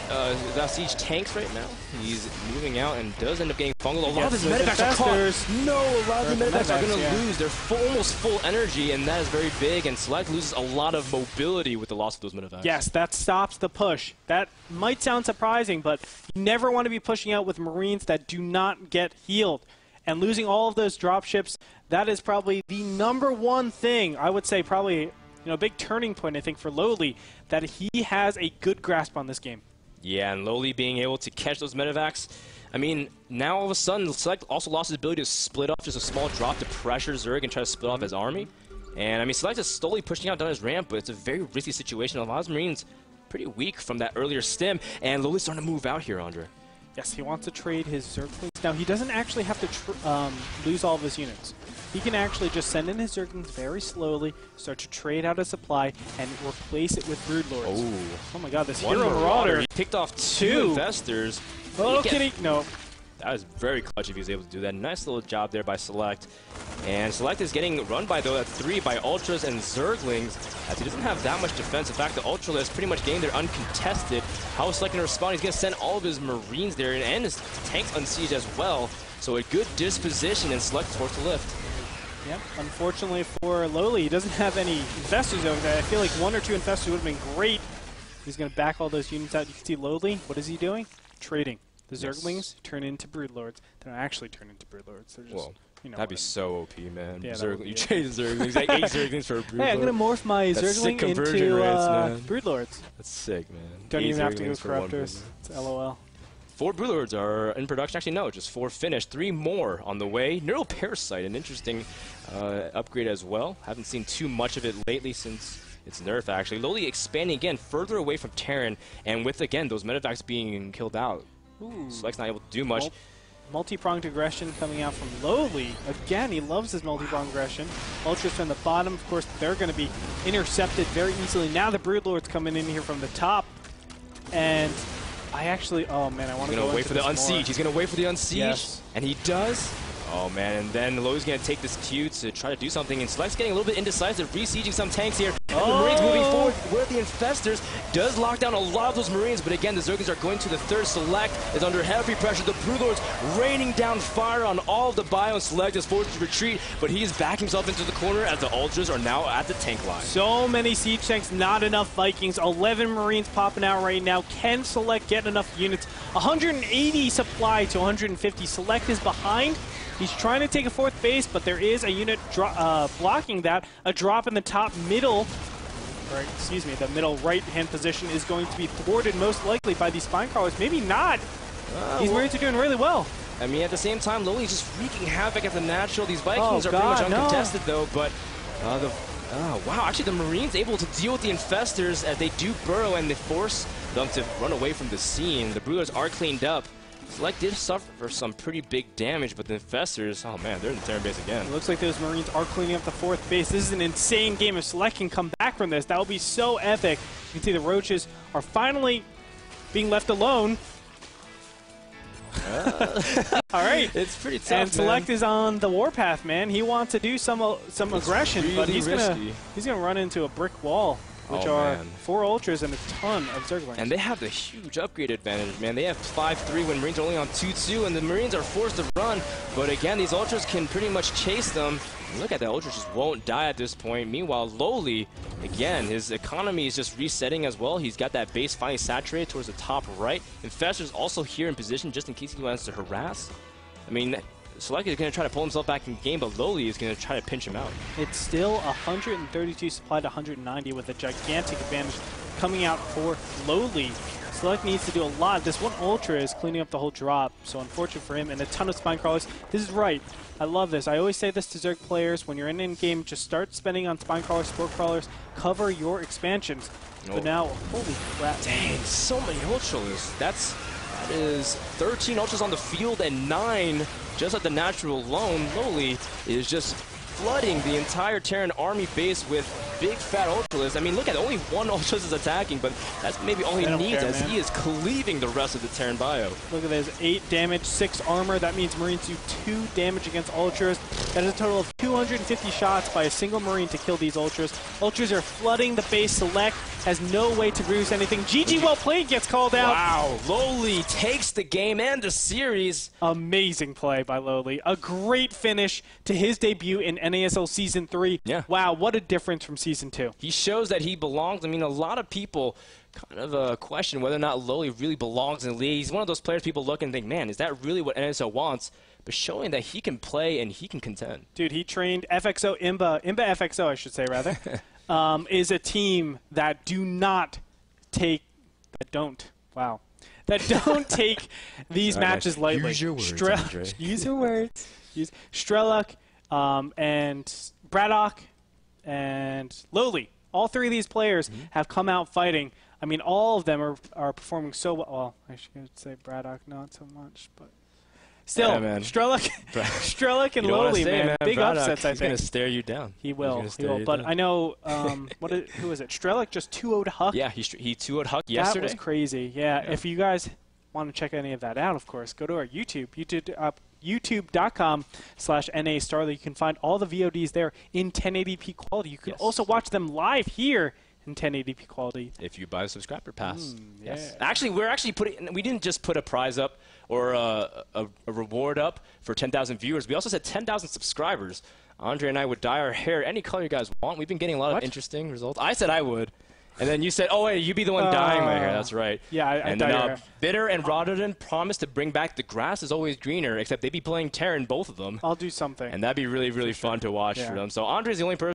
tanks right now. He's moving out and does end up getting fungal. A lot of his medivacs are caught. No, a lot of the medivacs are going to lose. They're almost full energy, and that is very big. And Select loses a lot of mobility with the loss of those medivacs. Yes, that stops the push. That might sound surprising, but you never want to be pushing out with Marines that do not get healed. and losing all of those dropships, that is probably the #1 thing, I would say probably a big turning point, I think, for LoWeLy, that he has a good grasp on this game. Yeah, and LoWeLy being able to catch those medevacs. I mean, now all of a sudden, Select also lost his ability to split off just a small drop to pressure Zerg and try to split off his army. And I mean, Select is slowly pushing out down his ramp, but it's a very risky situation. A lot of Marines pretty weak from that earlier stim, and LoWeLy's starting to move out here, Andre. Yes, he wants to trade his Zerglings. Now, he doesn't actually have to lose all of his units. He can actually just send in his Zerglings very slowly, start to trade out a supply, and replace it with Broodlords. Oh my god, this Hero Marauder. He picked off 2 Infestors. Oh, kitty. No. That was very clutch if he was able to do that. Nice little job there by Select. And Select is getting run by, though, at 3 by Ultras and Zerglings, as he doesn't have that much defense. In fact, the Ultra is pretty much getting there uncontested. How is Select going to respond? He's going to send all of his Marines there, and his tanks unsieged as well. So a good disposition, and Select is forced to lift. Yep, unfortunately for LoWeLy, he doesn't have any Infestors over there. I feel like 1 or 2 Infestors would have been great. He's going to back all those units out. You can see LoWeLy, what is he doing? Trading. The Zerglings turn into Broodlords. They don't actually turn into Broodlords. They're just, well, that'd be so OP, man. Yeah, You trade Zerglings, like 8 Zerglings for a Broodlord. Hey, I'm going to morph my Zergling into Broodlords. That's sick, man. Don't even have to go Corruptors. It's LOL. 4 Broodlords are in production. Actually, no, just 4 finished. 3 more on the way. Neural Parasite, an interesting upgrade as well. Haven't seen too much of it lately since its nerf, actually. LoWeLy expanding again further away from Terran, and with, again, those medevacs being killed out. Select's not able to do much. Multi-pronged aggression coming out from LoWeLy. Again, he loves his multi-pronged aggression. Ultras from the bottom, of course, they're going to be intercepted very easily. Now the Broodlord's coming in here from the top. And I actually, oh man, I want to go wait for the unsiege. He's going to wait for the unsiege. Yes. And he does. Oh man, and then LoWeLy's going to take this Q to try to do something, and Select's getting a little bit indecisive, besieging some tanks here. And the Marines moving forward where the Infestors does lock down a lot of those Marines, but again, the Zerglings are going to the third. Select is under heavy pressure. The Broodlords raining down fire on all of the bio, and Select is forced to retreat, but he is backing himself into the corner as the Ultras are now at the tank line. So many siege tanks, not enough Vikings. 11 Marines popping out right now. Can Select get enough units? 180 supply to 150. Select is behind. He's trying to take a 4th base, but there is a unit blocking that. A drop in the top middle, or excuse me, the middle right-hand position is going to be thwarted most likely by these spine crawlers. Maybe not. These Marines are doing really well. I mean, at the same time, LoWeLy's just wreaking havoc at the natural. These Vikings are pretty much uncontested, though, but wow, actually the Marines able to deal with the Infestors as they do burrow, and they force them to run away from the scene. The Broodlords are cleaned up. Select did suffer some pretty big damage, but the Infestors, oh man, they're in the Terran base again. It looks like those Marines are cleaning up the 4th base. This is an insane game. If Select can come back from this, that will be so epic. You can see the Roaches are finally being left alone. All right. It's pretty tough, and Select is on the warpath, man. He wants to do some aggression, really but he's gonna run into a brick wall, which are 4 Ultras and a ton of Zerglings. And they have the huge upgrade advantage, man. They have 5-3 when Marines are only on 2-2, and the Marines are forced to run. But again, these Ultras can pretty much chase them. Look at that, Ultras just won't die at this point. Meanwhile, LoWeLy, again, his economy is just resetting as well. He's got that base finally saturated towards the top right. Infestor's also here in position just in case he wants to harass. I mean, Select is going to try to pull himself back in game, but LoWeLy is going to try to pinch him out. It's still 132 supply to 190 with a gigantic advantage coming out for LoWeLy. Select needs to do a lot. This one Ultra is cleaning up the whole drop, so unfortunate for him, and a ton of spine crawlers. This is right. I love this. I always say this to Zerg players. When you're in game, just start spending on spine crawlers, sport crawlers, cover your expansions. But now, holy crap. Dang, so many Ultras. That is 13 Ultras on the field and 9 just at the natural alone. LoWeLy is just flooding the entire Terran army base with big fat Ultras. I mean, look at it, only 1 Ultras is attacking, but that's maybe all he needs as he is cleaving the rest of the Terran bio. Look at this, 8 damage, 6 armor. That means Marines do 2 damage against Ultras. That is a total of 250 shots by a single Marine to kill these Ultras. Ultras are flooding the base. Select has no way to produce anything. GG well played gets called out. Wow, LoWeLy takes the game and the series. Amazing play by LoWeLy. A great finish to his debut in NASL Season 3. Yeah. Wow, what a difference from Season 2. He shows that he belongs. I mean, a lot of people kind of question whether or not LoWeLy really belongs in the league. He's one of those players people look and think, man, is that really what NASL wants? but showing that he can play and he can contend. Dude, he trained FXO, Imba FXO, I should say, rather, is a team that don't take these matches lightly. Use your words, Andre. Use your words. Strelok and Braddock and LoWeLy. All three of these players have come out fighting. I mean, all of them are performing so well. Well, I should say Braddock not so much, but still, yeah, man. Strelok and LoWeLy, man. Big Braddock, upsets, I think. He's going to stare you down. He will. But I know, who was it? Strelok just 2-0'd Huck. Yeah, he 2-0'd Huck yesterday. That was crazy. Yeah, if you guys want to check any of that out, of course, go to our YouTube.com/NAStarly. You can find all the VODs there in 1080p quality. You can also watch them live here in 1080p quality. If you buy a subscriber pass. Yeah. Yes. Actually, we didn't just put a prize up or a reward up for 10,000 viewers. We also said 10,000 subscribers. Andre and I would dye our hair any color you guys want. We've been getting a lot of interesting results. I said I would. And then you said, oh, wait, you'd be the one dyeing my hair. That's right. Yeah, I dye your hair. Bitter and Rotterdam promised to bring back The Grass is Always Greener, except they'd be playing Terran, both of them. I'll do something. And that'd be really, really fun to watch for them. So Andre's the only person